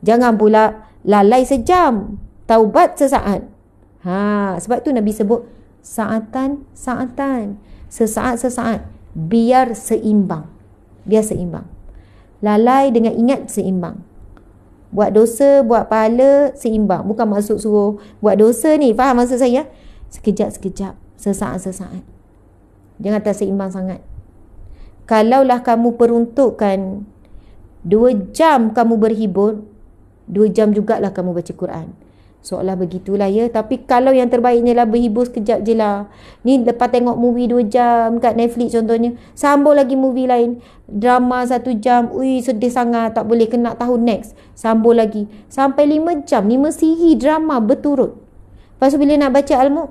Speaker 1: Jangan pula lalai sejam, taubat sesaat. Sebab tu Nabi sebut saatan-saatan, sesaat-sesaat. Biar seimbang. Biar seimbang. Lalai dengan ingat seimbang. Buat dosa, buat pahala seimbang. Bukan maksud suruh buat dosa ni. Faham maksud saya? Sekejap-sekejap, sesaat-sesaat. Jangan tak seimbang sangat. Kalaulah kamu peruntukkan 2 jam kamu berhibur, 2 jam jugalah kamu baca Quran. Seolah begitulah ya. Tapi kalau yang terbaiknya lah berhibur sekejap je lah. Ni lepas tengok movie 2 jam kat Netflix contohnya, sambung lagi movie lain. Drama 1 jam. Ui, sedih sangat. Tak boleh, kena tahu next. Sambung lagi. Sampai 5 jam. 5 siri drama berturut. Lepas tu bila nak baca Al-Mulk,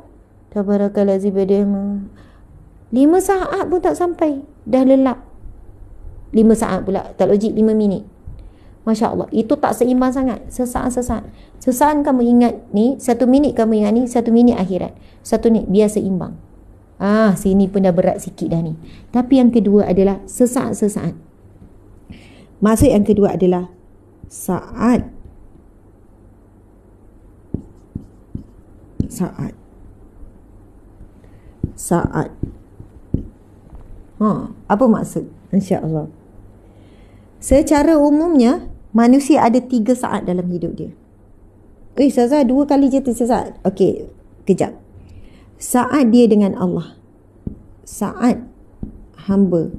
Speaker 1: Tabarakalladzi biyadihi 5 saat pun tak sampai. Dah lelap. 5 saat pula. Tak logik 5 minit. Masya Allah. Itu tak seimbang sangat. Sesaat-sesaat. Sesaat kamu ingat ni, 1 minit kamu ingat ni, 1 minit akhirat. 1 minit biar seimbang. Sini pun dah berat sikit dah ni. Tapi yang kedua adalah sesaat-sesaat. Maksud yang kedua adalah saat. Apa maksud? Insya-Allah. Secara umumnya, manusia ada 3 saat dalam hidup dia. Ustazah 2 kali je tersesat. Okey, kejap. Saat dia dengan Allah. Saat hamba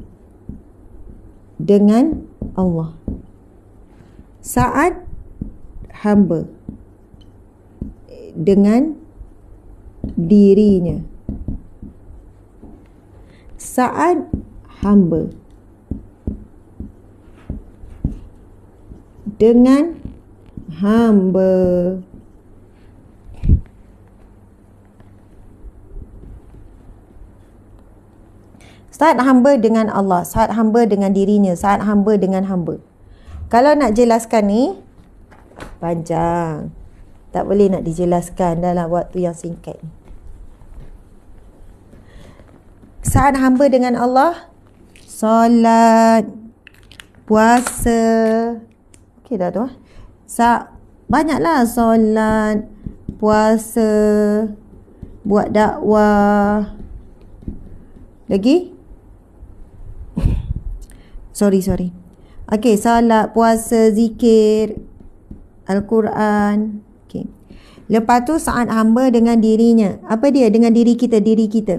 Speaker 1: dengan Allah. Saat hamba dengan dirinya. Saat hamba dengan hamba. Saat hamba dengan Allah, saat hamba dengan dirinya, saat hamba dengan hamba. Kalau nak jelaskan ni panjang. Tak boleh nak dijelaskan dalam waktu yang singkat ni. Saat hamba dengan Allah, solat, puasa. Okey dah tu. Banyaklah solat, puasa, buat dakwah. Lagi? Sorry. Okey, solat, puasa, zikir, Al-Quran. Okey. Lepas tu saat hamba dengan dirinya. Apa dia? Dengan diri kita. Ini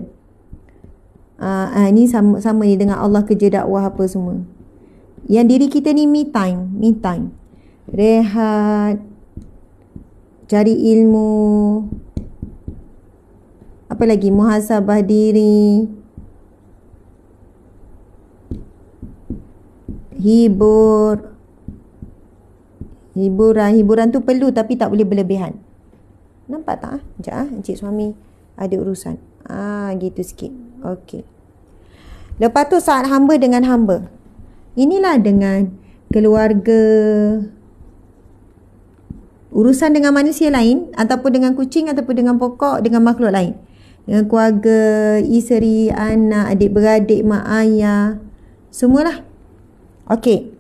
Speaker 1: sama ni dengan Allah, kerja dakwah apa semua. Yang diri kita ni me time. Rehat, cari ilmu. Apa lagi? Muhasabah diri. Hiburan tu perlu tapi tak boleh berlebihan. Nampak tak? Sekejap encik suami ada urusan. Gitu sikit. Okey. Lepas tu saat hamba dengan hamba. Inilah dengan keluarga, urusan dengan manusia lain, ataupun dengan kucing, ataupun dengan pokok, dengan makhluk lain. Dengan keluarga, isteri, anak, adik-beradik, mak ayah, semualah. Okey.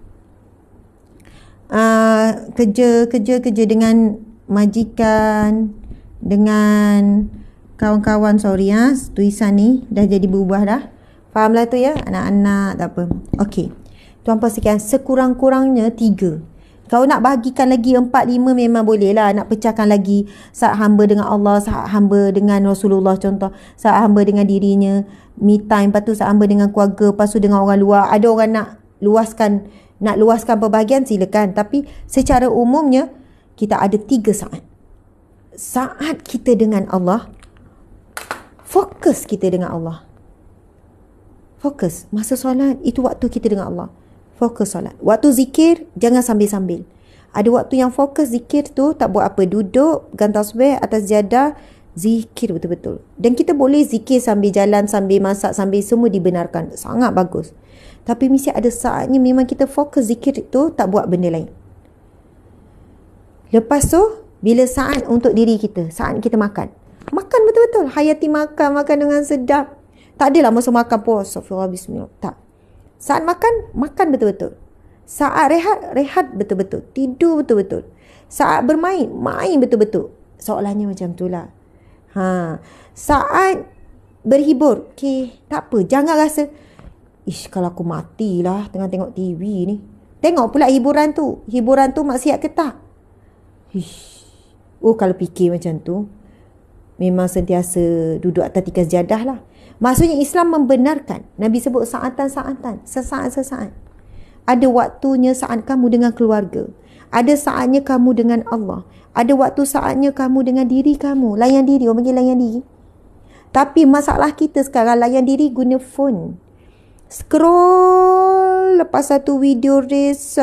Speaker 1: Kerja dengan majikan, dengan kawan-kawan, tulisan ni dah jadi berubah dah. Fahamlah tu ya, anak-anak tak apa. Okey. Tuan-puan sekian, sekurang-kurangnya 3. Kalau nak bahagikan lagi 4, 5 memang boleh lah. Nak pecahkan lagi saat hamba dengan Allah, saat hamba dengan Rasulullah contoh, saat hamba dengan dirinya, me time, lepas tu saat hamba dengan keluarga, lepas tu dengan orang luar. Ada orang nak luaskan perbahagian, silakan. Tapi secara umumnya kita ada 3 saat. Saat kita dengan Allah, fokus kita dengan Allah. Fokus. Masa solat, itu waktu kita dengan Allah. Fokus solat. Waktu zikir, jangan sambil-sambil. Ada waktu yang fokus zikir tu, tak buat apa. Duduk, pegang tasbih atas jadah, zikir betul-betul. Dan kita boleh zikir sambil jalan, sambil masak, sambil semua dibenarkan. Sangat bagus. Tapi mesti ada saatnya memang kita fokus zikir tu, tak buat benda lain. Lepas tu, bila saat untuk diri kita, saat kita makan. Makan betul-betul. Hayati makan dengan sedap. Tak adalah masa makan pun, astagfirullah, bismillah. Tak. Saat makan, makan betul-betul. Saat rehat betul-betul. Tidur betul-betul. Saat bermain, main betul-betul. Soalannya macam tu lah. Saat berhibur, okey, tak apa. Jangan rasa, kalau aku matilah tengah tengok TV ni. Tengok pula hiburan tu. Hiburan tu maksiat ke tak? Kalau fikir macam tu, memang sentiasa duduk atas tikas jadah lah. Maksudnya Islam membenarkan. Nabi sebut saatan-saatan, sesaat-sesaat. Ada waktunya saat kamu dengan keluarga. Ada saatnya kamu dengan Allah. Ada waktu saatnya kamu dengan diri kamu. Layan diri, orang panggil layan diri. Tapi masalah kita sekarang, layan diri guna phone. Scroll, lepas satu video race.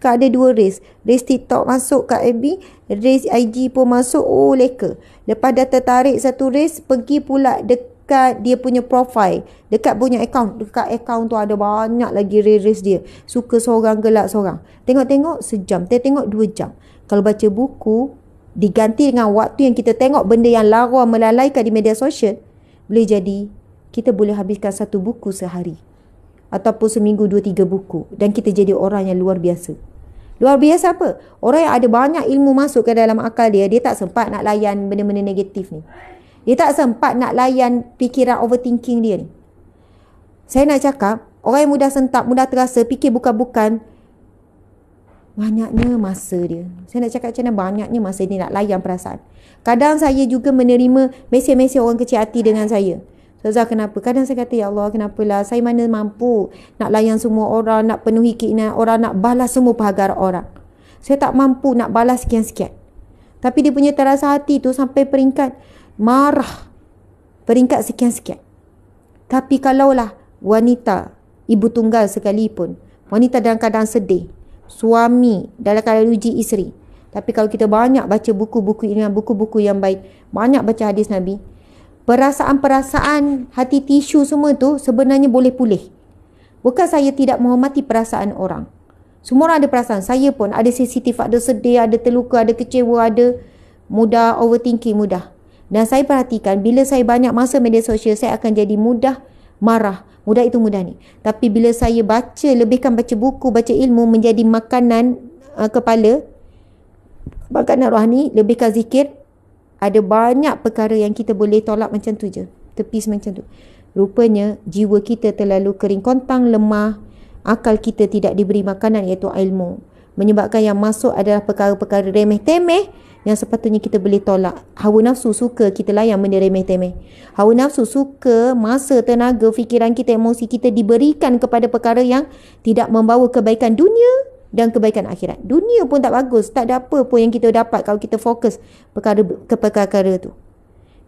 Speaker 1: Sekarang ada 2 race. Race TikTok masuk kat FB, race IG pun masuk. Leka. Lepas dah tertarik satu race, pergi pula dekat dia punya profile, dekat punya account. Dekat account tu ada banyak lagi race dia. Suka seorang, gelak seorang. Tengok-tengok sejam, tengok 2 jam. Kalau baca buku, diganti dengan waktu yang kita tengok benda yang lawa melalaikan di media sosial, boleh jadi kita boleh habiskan 1 buku sehari. Ataupun seminggu 2-3 buku. Dan kita jadi orang yang luar biasa. Luar biasa apa? Orang yang ada banyak ilmu masuk ke dalam akal dia, dia tak sempat nak layan benda-benda negatif ni. Dia tak sempat nak layan fikiran overthinking dia ni. Saya nak cakap, orang yang mudah sentak, mudah terasa, fikir bukan-bukan, banyaknya masa dia. Saya nak cakap macam mana banyaknya masa dia nak layan perasaan. Kadang saya juga menerima mesej-mesej orang kecil hati dengan saya. Ustazah, kenapa? Kadang saya kata, ya Allah, kenapalah? Saya mana mampu nak layan semua orang, nak penuhi keinginan orang, nak balas semua perhargaan orang. Saya tak mampu nak balas sekian-sekian. Tapi dia punya terasa hati tu sampai peringkat marah. Peringkat sekian-sekian. Tapi kalaulah wanita, ibu tunggal sekalipun, wanita dalam keadaan sedih, suami dalam keadaan uji isteri. Tapi kalau kita banyak baca buku-buku ini, buku-buku yang baik, banyak baca hadis Nabi, perasaan-perasaan, hati tisu semua tu sebenarnya boleh pulih. Bukan saya tidak menghormati perasaan orang. Semua orang ada perasaan. Saya pun ada sensitif, ada sedih, ada terluka, ada kecewa, ada mudah overthinking, mudah. Dan saya perhatikan bila saya banyak masa media sosial, saya akan jadi mudah marah. Mudah itu mudah ni. Tapi bila saya baca, lebihkan baca buku, baca ilmu menjadi makanan kepala, makanan rohani, lebihkan zikir, ada banyak perkara yang kita boleh tolak macam tu je. Tepis macam tu. Rupanya jiwa kita terlalu kering kontang, lemah. Akal kita tidak diberi makanan iaitu ilmu. Menyebabkan yang masuk adalah perkara-perkara remeh-temeh yang sepatutnya kita boleh tolak. Hawa nafsu suka kita layan benda remeh-temeh. Hawa nafsu suka masa, tenaga, fikiran kita, emosi kita diberikan kepada perkara yang tidak membawa kebaikan dunia dan kebaikan akhirat. Dunia pun tak bagus. Tak ada apa pun yang kita dapat kalau kita fokus ke perkara tu.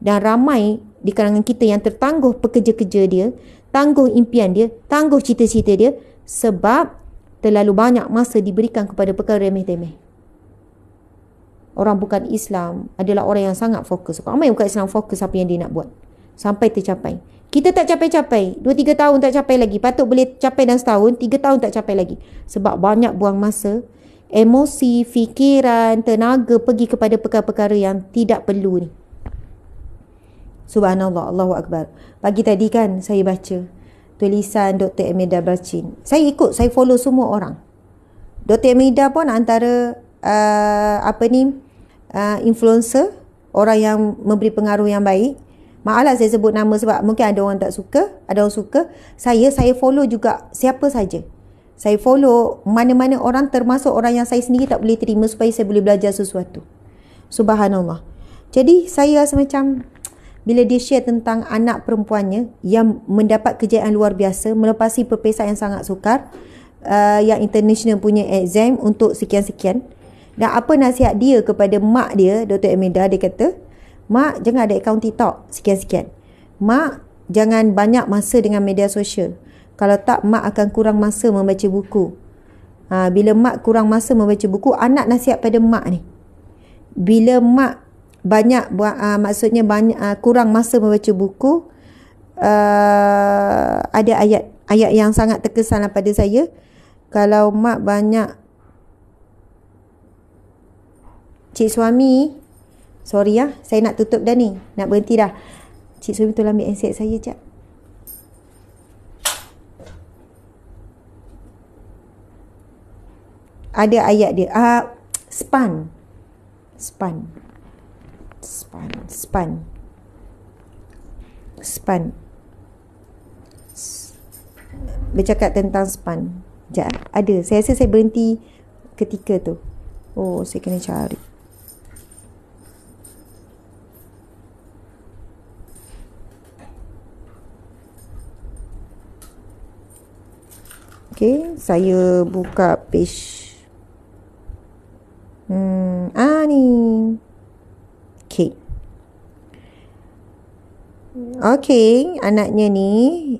Speaker 1: Dan ramai di kalangan kita yang tertangguh pekerja-kerja dia, tangguh impian dia, tangguh cita-cita dia sebab terlalu banyak masa diberikan kepada perkara remeh-temeh. Orang bukan Islam adalah orang yang sangat fokus. Ramai bukan Islam fokus apa yang dia nak buat sampai tercapai. Kita tak capai-capai. 2-3 tahun tak capai lagi. Patut boleh capai dalam setahun. 3 tahun tak capai lagi. Sebab banyak buang masa, emosi, fikiran, tenaga pergi kepada perkara-perkara yang tidak perlu ni. Subhanallah, Allahu Akbar. Pagi tadi kan saya baca tulisan Dr. Emida Barcin. Saya ikut, saya follow semua orang. Dr. Emida pun antara influencer, orang yang memberi pengaruh yang baik. Maaflah saya sebut nama sebab mungkin ada orang tak suka, ada orang suka. Saya follow juga siapa saja. Saya follow mana-mana orang, termasuk orang yang saya sendiri tak boleh terima, supaya saya boleh belajar sesuatu. Subhanallah. Jadi saya rasa macam bila dia share tentang anak perempuannya yang mendapat kejayaan luar biasa melepasi peperiksaan yang sangat sukar, yang international punya exam untuk sekian-sekian. Dan apa nasihat dia kepada mak dia, Dr. Emida, dia kata, mak jangan ada akaun TikTok sekian-sekian. Mak jangan banyak masa dengan media sosial. Kalau tak, mak akan kurang masa membaca buku. Bila mak kurang masa membaca buku, anak nasihat pada mak ni. Bila mak banyak maksudnya banyak kurang masa membaca buku, ada ayat yang sangat terkesan pada saya. Kalau mak banyak, cik suami, sorry saya nak tutup dah ni, nak berhenti dah. Cik suami tolong ambil handset saya jap. Ada ayat dia, span. Bercakap tentang span. Sekejap, ada. Saya rasa saya berhenti ketika tu. Oh, saya kena cari. Okay, saya buka page. Ni. Okay, anaknya ni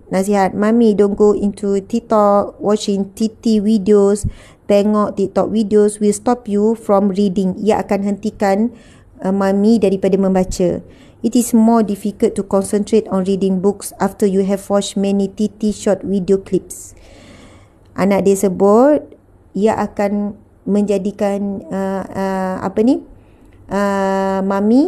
Speaker 1: nasihat, mami don't go into TikTok, watching TT videos. Tengok TikTok videos will stop you from reading. Ia akan hentikan mami daripada membaca. It is more difficult to concentrate on reading books after you have watched many TT short video clips. Anak dia sebut ia akan menjadikan mami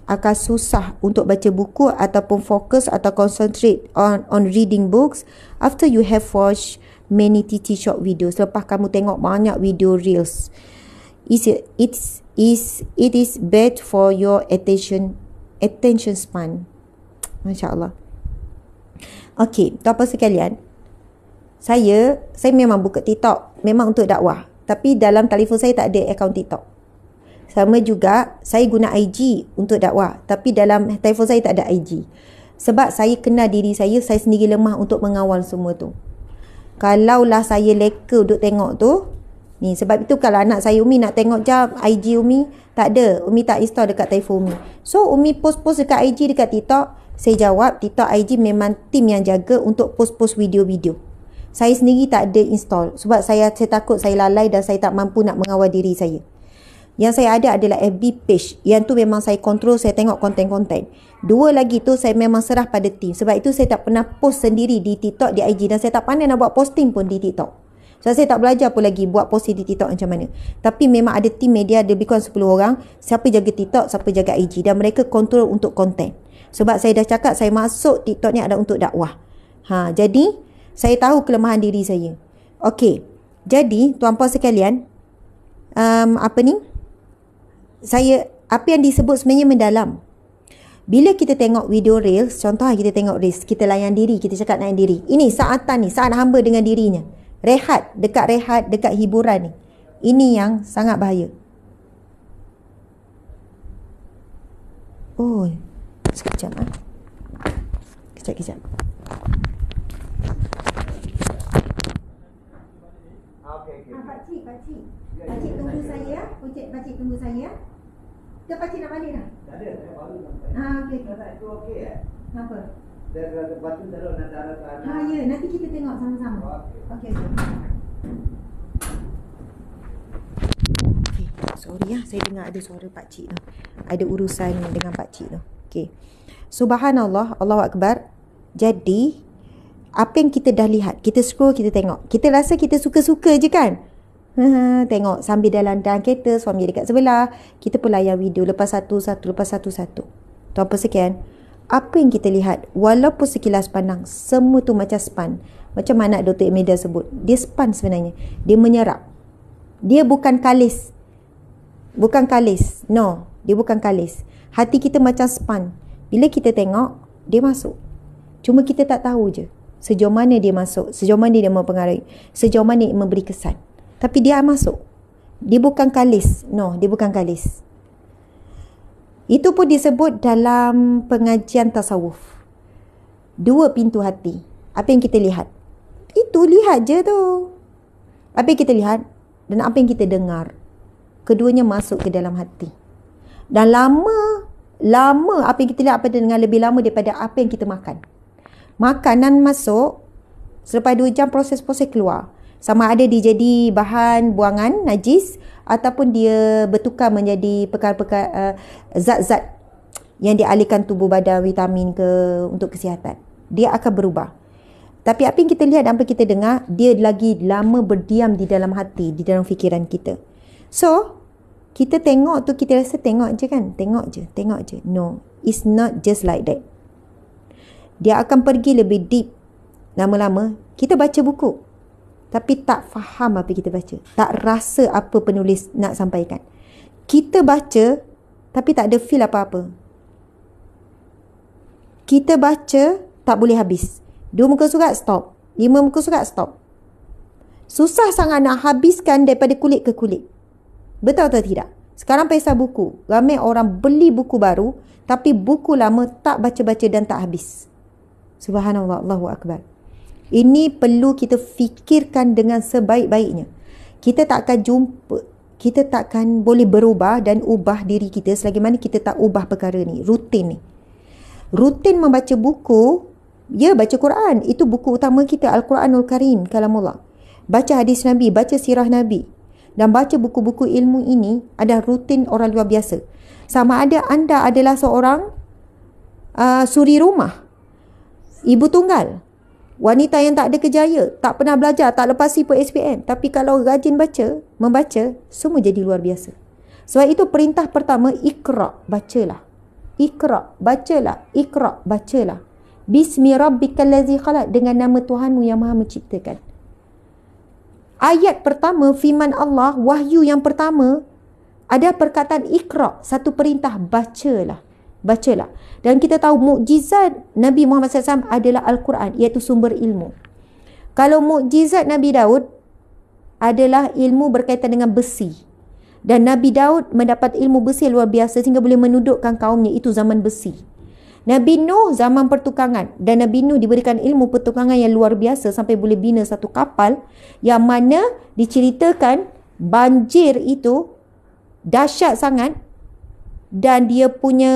Speaker 1: akan susah untuk baca buku ataupun fokus atau concentrate on reading books after you have watched many TT short videos. Lepas kamu tengok banyak video reels. It is bad for your attention span. Masya Allah. Okay, tuan-tuan sekalian, saya memang buka TikTok memang untuk dakwah, tapi dalam telefon saya tak ada akaun TikTok. Sama juga saya guna IG untuk dakwah, tapi dalam telefon saya tak ada IG. Sebab saya kenal diri saya sendiri lemah untuk mengawal semua tu. Kalaulah saya leka duk tengok tu ni, sebab itu kalau anak saya, Umi nak tengok jap IG Umi, tak ada, Umi tak install dekat telefon Umi. So Umi post-post dekat IG, dekat TikTok. Saya jawab, TikTok IG memang tim yang jaga untuk post-post video-video. Saya sendiri tak ada install sebab saya takut saya lalai dan saya tak mampu nak mengawal diri saya. Yang saya ada adalah FB page. Yang tu memang saya kontrol, saya tengok konten-konten. Dua lagi tu saya memang serah pada tim. Sebab itu saya tak pernah post sendiri di TikTok, di IG. Dan saya tak pandai nak buat posting pun di TikTok. So saya tak belajar pun lagi buat posting di TikTok macam mana. Tapi memang ada tim media, ada lebih kurang 10 orang. Siapa jaga TikTok, siapa jaga IG. Dan mereka kontrol untuk konten. Sebab saya dah cakap, saya masuk TikTok ni ada untuk dakwah. Jadi saya tahu kelemahan diri saya. Okey. Jadi tuan-puan sekalian, apa yang disebut sebenarnya mendalam. Bila kita tengok video reels, contohnya kita tengok reels, kita layan diri, kita cakap layan diri. Ini saatan ni, saat hamba dengan dirinya. Rehat, dekat hiburan ni. Ini yang sangat bahaya. Oh, sekejap Kejap. Pakcik tunggu saya. Pakcik tunggu saya. Dah pakcik nak balik dah?
Speaker 3: Tak ada, saya baru sampai.
Speaker 1: Okey.
Speaker 3: Itu okey
Speaker 1: Apa?
Speaker 3: Lepas tu taruh nak taruh ke anak.
Speaker 1: Ya, nanti kita tengok sama-sama. Okey. Sorry saya dengar ada suara pakcik tu. Ada urusan dengan pakcik tu. Okey. Subhanallah, Allahu Akbar. Jadi apa yang kita dah lihat, kita scroll, kita tengok, kita rasa kita suka-suka je kan. Tengok sambil dalam kereta, suami dekat sebelah, kita pun layan video lepas satu tu apa sekian. Apa yang kita lihat, walaupun sekilas pandang semua tu macam span, macam mana Dr. Imelda sebut, dia span sebenarnya, dia menyerap, dia bukan kalis. No, dia bukan kalis. Hati kita macam span, bila kita tengok dia masuk, cuma kita tak tahu je sejauh mana dia masuk, sejauh mana dia mempengaruhi, sejauh mana dia memberi kesan. Tapi dia masuk. Dia bukan kalis. No, dia bukan kalis. Itu pun disebut dalam pengajian tasawuf. 2 pintu hati. Apa yang kita lihat? Itu lihat je tu. Apa yang kita lihat dan apa yang kita dengar. Keduanya masuk ke dalam hati. Dan lama apa yang kita lihat, apa yang kita dengar lebih lama daripada apa yang kita makan. Makanan masuk, selepas 2 jam proses-proses keluar. Sama ada dia jadi bahan buangan, najis, ataupun dia bertukar menjadi perkara-perkara zat-zat yang dialihkan tubuh badan, vitamin ke untuk kesihatan. Dia akan berubah. Tapi apa yang kita lihat dan apa yang kita dengar, dia lagi lama berdiam di dalam hati, di dalam fikiran kita. So, kita tengok tu, kita rasa tengok je kan? Tengok je. No, it's not just like that. Dia akan pergi lebih deep. Lama-lama, kita baca buku, tapi tak faham apa kita baca. Tak rasa apa penulis nak sampaikan. Kita baca, tapi tak ada feel apa-apa. Kita baca, tak boleh habis. 2 muka surat, stop. 5 muka surat, stop. Susah sangat nak habiskan daripada kulit ke kulit. Betul atau tidak? Sekarang pesal buku. Ramai orang beli buku baru, tapi buku lama tak baca-baca dan tak habis. Subhanallah, Allahu Akbar. Ini perlu kita fikirkan dengan sebaik-baiknya. Kita tak akan boleh berubah dan ubah diri kita selagi mana kita tak ubah perkara ni, rutin ni. Rutin membaca buku, baca Quran, itu buku utama kita, Al-Quranul Karim, kalamullah. Baca hadis Nabi, baca sirah Nabi, dan baca buku-buku ilmu ini ada rutin orang luar biasa. Sama ada anda adalah seorang suri rumah, ibu tunggal, wanita yang tak ada kejaya, tak pernah belajar, tak lepas siput SPM. Tapi kalau rajin membaca, semua jadi luar biasa. Sebab itu perintah pertama, Iqra, bacalah. Iqra, bacalah. Iqra, bacalah. Bismi rabbikal ladzi khalaq, dengan nama Tuhanmu yang Maha menciptakan. Ayat pertama, firman Allah, wahyu yang pertama, ada perkataan Iqra, satu perintah, bacalah. Dan kita tahu mukjizat Nabi Muhammad SAW adalah Al-Quran, iaitu sumber ilmu. Kalau mukjizat Nabi Daud adalah ilmu berkaitan dengan besi, dan Nabi Daud mendapat ilmu besi luar biasa sehingga boleh menudukkan kaumnya, itu zaman besi. Nabi Nuh zaman pertukangan, dan Nabi Nuh diberikan ilmu pertukangan yang luar biasa sampai boleh bina satu kapal yang mana diceritakan banjir itu dahsyat sangat. Dan dia punya,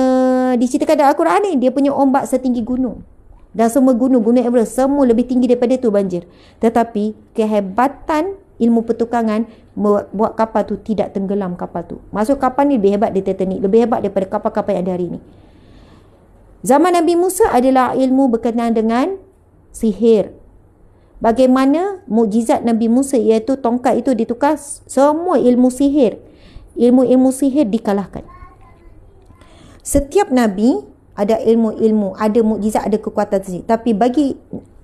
Speaker 1: diceritakan dalam Al-Quran ni, dia punya ombak setinggi gunung. Dan semua gunung Everest, semua lebih tinggi daripada tu banjir. Tetapi kehebatan ilmu pertukangan buat kapal tu tidak tenggelam kapal tu. Maksud kapal ni lebih hebat dari Titanic, lebih hebat daripada kapal-kapal yang ada hari ni. Zaman Nabi Musa adalah ilmu berkenaan dengan sihir. Bagaimana mukjizat Nabi Musa, iaitu tongkat itu ditukar, semua ilmu sihir, ilmu-ilmu sihir dikalahkan. Setiap Nabi ada ilmu-ilmu, ada mukjizat, ada kekuatan sendiri. Tapi bagi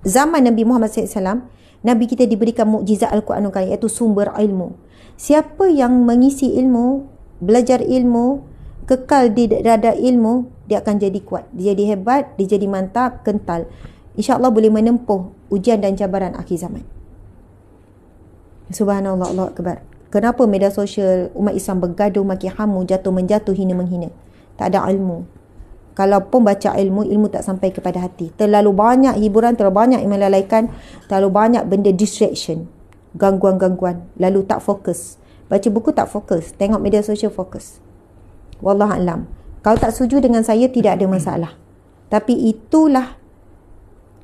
Speaker 1: zaman Nabi Muhammad SAW, Nabi kita diberikan mukjizat Al-Quranul Karim, iaitu sumber ilmu. Siapa yang mengisi ilmu, belajar ilmu, kekal di dada ilmu, dia akan jadi kuat, dia jadi hebat, dia jadi mantap, kental. InsyaAllah boleh menempuh ujian dan cabaran akhir zaman. Subhanallah, Allahu Akbar. Kenapa media sosial umat Islam bergaduh, maki hamu, jatuh menjatuh, hina menghina? Tak ada ilmu. Kalau pun baca ilmu tak sampai kepada hati. Terlalu banyak hiburan, terlalu banyak yang melalaikan, terlalu banyak benda distraction, gangguan-gangguan, lalu tak fokus. Baca buku tak fokus, tengok media sosial fokus. Wallahualam. Kalau tak setuju dengan saya, tidak ada masalah. Tapi itulah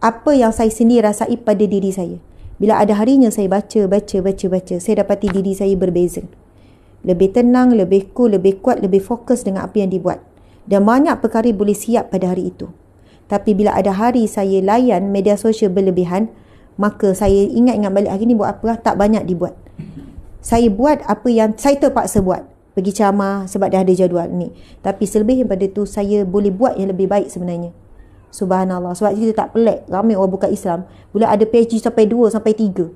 Speaker 1: apa yang saya sendiri rasai pada diri saya. Bila ada harinya saya baca, saya dapati diri saya berbeza. Lebih tenang, lebih cool, lebih kuat, lebih fokus dengan apa yang dibuat. Dan banyak perkara boleh siap pada hari itu. Tapi bila ada hari saya layan media sosial berlebihan, maka saya ingat balik hari ni buat apa, tak banyak dibuat. Saya buat apa yang saya terpaksa buat. Pergi ceramah sebab dah ada jadual ni. Tapi selebih daripada tu, saya boleh buat yang lebih baik sebenarnya. Subhanallah. Sebab kita tak pelik. Ramai orang bukan Islam. Boleh ada PhD sampai 2, sampai 3.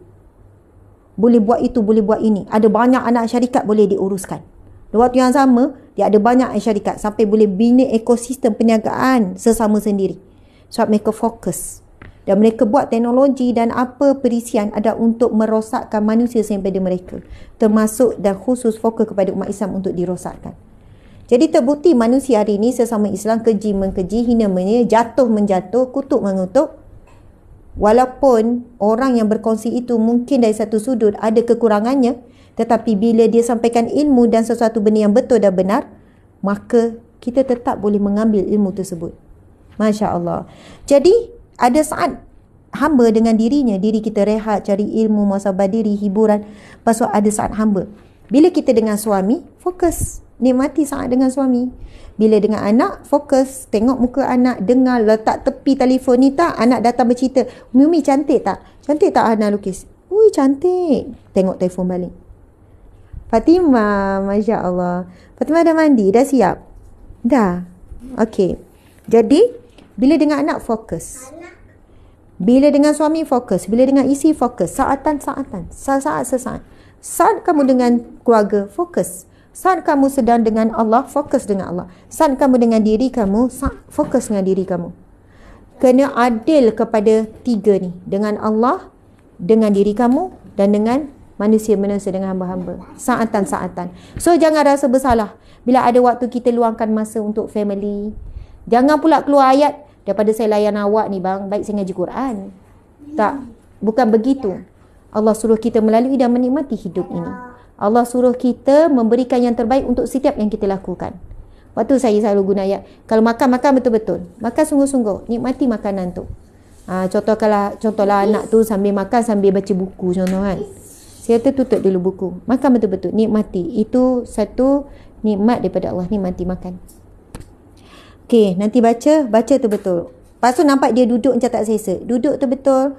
Speaker 1: Boleh buat itu, boleh buat ini. Ada banyak anak syarikat boleh diuruskan. Dan waktu yang sama, dia ada banyak syarikat sampai boleh bina ekosistem perniagaan sesama sendiri. Sebab mereka fokus. Dan mereka buat teknologi dan apa perisian ada untuk merosakkan manusia daripada mereka. Termasuk dan khusus fokus kepada umat Islam untuk dirosakkan. Jadi terbukti manusia hari ini sesama Islam keji mengkeji, hina menghina, jatuh menjatuh, kutuk mengutuk. Walaupun orang yang berkongsi itu mungkin dari satu sudut ada kekurangannya, tetapi bila dia sampaikan ilmu dan sesuatu benda yang betul dan benar, maka kita tetap boleh mengambil ilmu tersebut. Masya Allah. Jadi ada saat hamba dengan dirinya, diri kita rehat, cari ilmu, muhasabah diri, hiburan. Lepas tu ada saat hamba. Bila kita dengan suami, fokus, nikmati saat dengan suami. Bila dengan anak, fokus, tengok muka anak, dengar, letak tepi telefon ni tak, anak datang bercerita, Umi cantik tak? Cantik tak Hana lukis? Ui cantik. Tengok telefon balik. Fatimah, Masya Allah. Fatimah dah mandi, dah siap? Dah. Okey. Jadi, bila dengan anak, fokus. Bila dengan suami, fokus. Bila dengan isteri, fokus. Saat-saat. Sesaat. Saat kamu dengan keluarga, fokus. Saat kamu sedang dengan Allah, fokus dengan Allah. Saat kamu dengan diri kamu, fokus dengan diri kamu. Kena adil kepada 3 ni. Dengan Allah, dengan diri kamu dan dengan manusia-manusia, dengan hamba-hamba. Saatan. So jangan rasa bersalah bila ada waktu kita luangkan masa untuk family. Jangan pula keluar ayat, daripada saya layan awak ni bang, baik saya ngaji Quran. Tak, bukan begitu. Allah suruh kita melalui dan menikmati hidup ini. Allah suruh kita memberikan yang terbaik untuk setiap yang kita lakukan. Waktu saya selalu guna ayat, kalau makan betul-betul. Makan sungguh-sungguh, nikmati makanan tu. Contohlah anak tu sambil makan sambil baca buku contoh kan. Saya tutup dulu buku. Makan betul-betul, nikmati. Itu satu nikmat daripada Allah, nikmati makan. Okey, nanti baca tu betul. Lepas tu nampak dia duduk macam tak selesa. Duduk tu betul.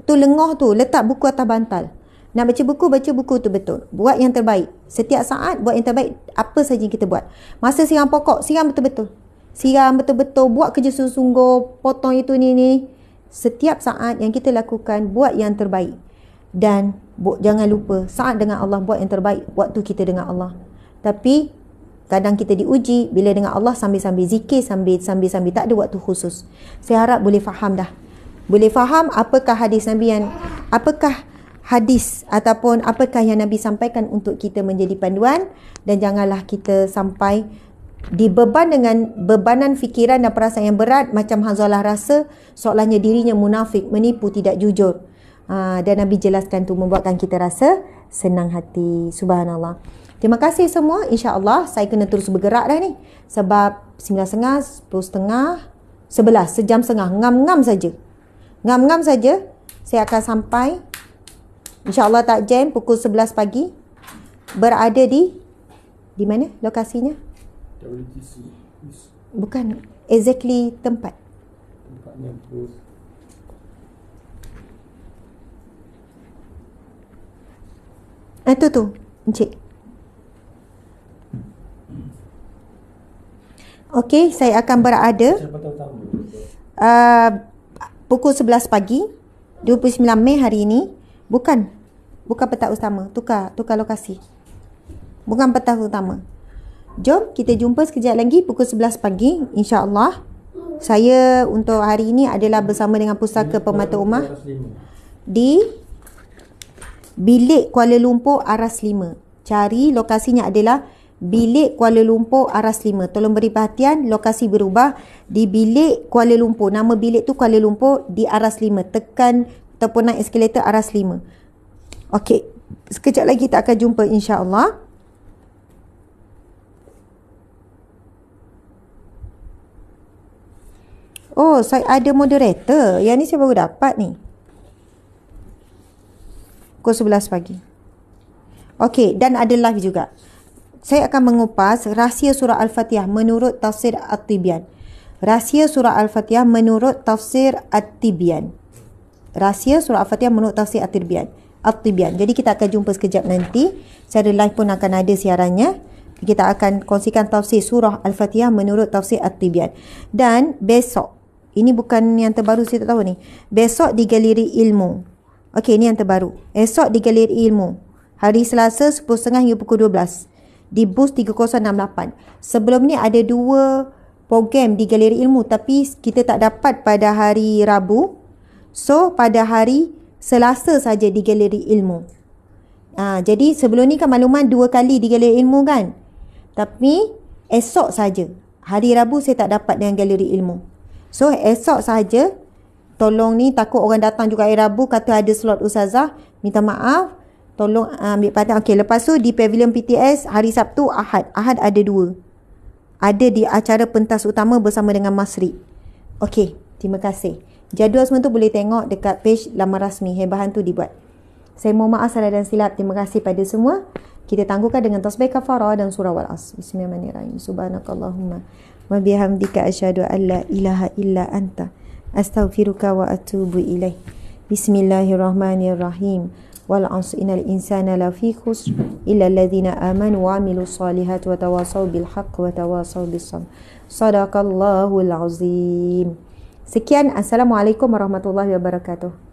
Speaker 1: Tu lengoh tu, letak buku atas bantal. Nak baca buku tu betul. Buat yang terbaik. Setiap saat buat yang terbaik. Apa saja yang kita buat. Masa siram pokok, siram betul-betul. Siram betul-betul. Buat kerja sungguh-sungguh. Potong itu ni. Setiap saat yang kita lakukan, buat yang terbaik. Dan jangan lupa, saat dengan Allah, buat yang terbaik. Waktu kita dengan Allah. Tapi kadang kita diuji bila dengan Allah sambil-sambil zikir, sambil-sambil tak ada waktu khusus. Saya harap boleh faham dah. Boleh faham apakah hadis Nabi apakah hadis ataupun apakah yang Nabi sampaikan untuk kita menjadi panduan, dan janganlah kita sampai dibeban dengan bebanan fikiran dan perasaan yang berat macam Hanzalah rasa seolahnya dirinya munafik, menipu, tidak jujur. Dan Nabi jelaskan tu membuatkan kita rasa senang hati. Subhanallah. Terima kasih semua. InsyaAllah saya kena terus bergerak dah ni. Sebab 9.30, 10.30, 11, sejam setengah. Ngam-ngam saja. Ngam-ngam saja. Saya akan sampai, InsyaAllah tak jam, pukul 11 pagi. Berada di mana lokasinya?
Speaker 2: WTC.
Speaker 1: Bukan exactly tempat.
Speaker 2: Tempatnya booth.
Speaker 1: Itu tu, Encik. Okey, saya akan berada pukul 11 pagi 29 Mei hari ini. Bukan petak utama. Tukar lokasi. Bukan petak utama. Jom kita jumpa sekejap lagi pukul 11 pagi insya-Allah. Saya untuk hari ini adalah bersama dengan Pustaka Permata Ummah di Bilik Kuala Lumpur Aras 5. Cari lokasinya adalah Bilik Kuala Lumpur Aras 5. Tolong beri perhatian, lokasi berubah di Bilik Kuala Lumpur. Nama bilik tu Kuala Lumpur di Aras 5. Tekan ataupun naik eskalator Aras 5. Okey, sekejap lagi kita akan jumpa insya-Allah. Oh, saya ada moderator. Yang ni saya baru dapat ni. Pukul 11 pagi. Okey, dan ada live juga. Saya akan mengupas rahsia surah Al-Fatihah menurut tafsir At-Tibyan. Rahsia surah Al-Fatihah menurut tafsir At-Tibyan. Rahsia surah Al-Fatihah menurut tafsir At-Tibyan. Jadi kita akan jumpa sekejap nanti. Secara live pun akan ada siarannya. Kita akan kongsikan tafsir surah Al-Fatihah menurut tafsir At-Tibyan. Dan besok, ini bukan yang terbaru, saya tak tahu ni. Besok di Galeri Ilmu. Okey, ini yang terbaru. Esok di Galeri Ilmu. Hari Selasa 10.30 hingga pukul 12. Di booth 3068. Sebelum ni ada 2 program di Galeri Ilmu tapi kita tak dapat pada hari Rabu. So pada hari Selasa saja di Galeri Ilmu. Jadi sebelum ni kan makluman 2 kali di Galeri Ilmu kan. Tapi esok saja. Hari Rabu saya tak dapat dengan Galeri Ilmu. So esok saja. Tolong ni, takut orang datang juga hari Rabu kata ada slot Ustazah. Minta maaf. Tolong ambil pada. Okey, lepas tu di Pavilion PTS hari Sabtu, Ahad. Ahad ada 2. Ada di acara pentas utama bersama dengan Masri. Okey, terima kasih. Jadual semua tu boleh tengok dekat page laman rasmi. Hebahan tu dibuat. Saya mohon maaf salah dan silap. Terima kasih pada semua. Kita tangguhkan dengan tasbih kafarah dan surah Wal-As. Bismillahirrahmanirrahim. Subhanakallahumma wa bihamdika asyhadu an la ilaha illa anta astaghfiruka wa atubu ilaih. Bismillahirrahmanirrahim. Wal 'asri innal insana lafi khusr illa alladhina amanu wa 'amilus solihati wa tawasaw bil haqq wa tawasaw bis sabr. Shadaqallahul azim. Sekian, assalamualaikum warahmatullahi wabarakatuh.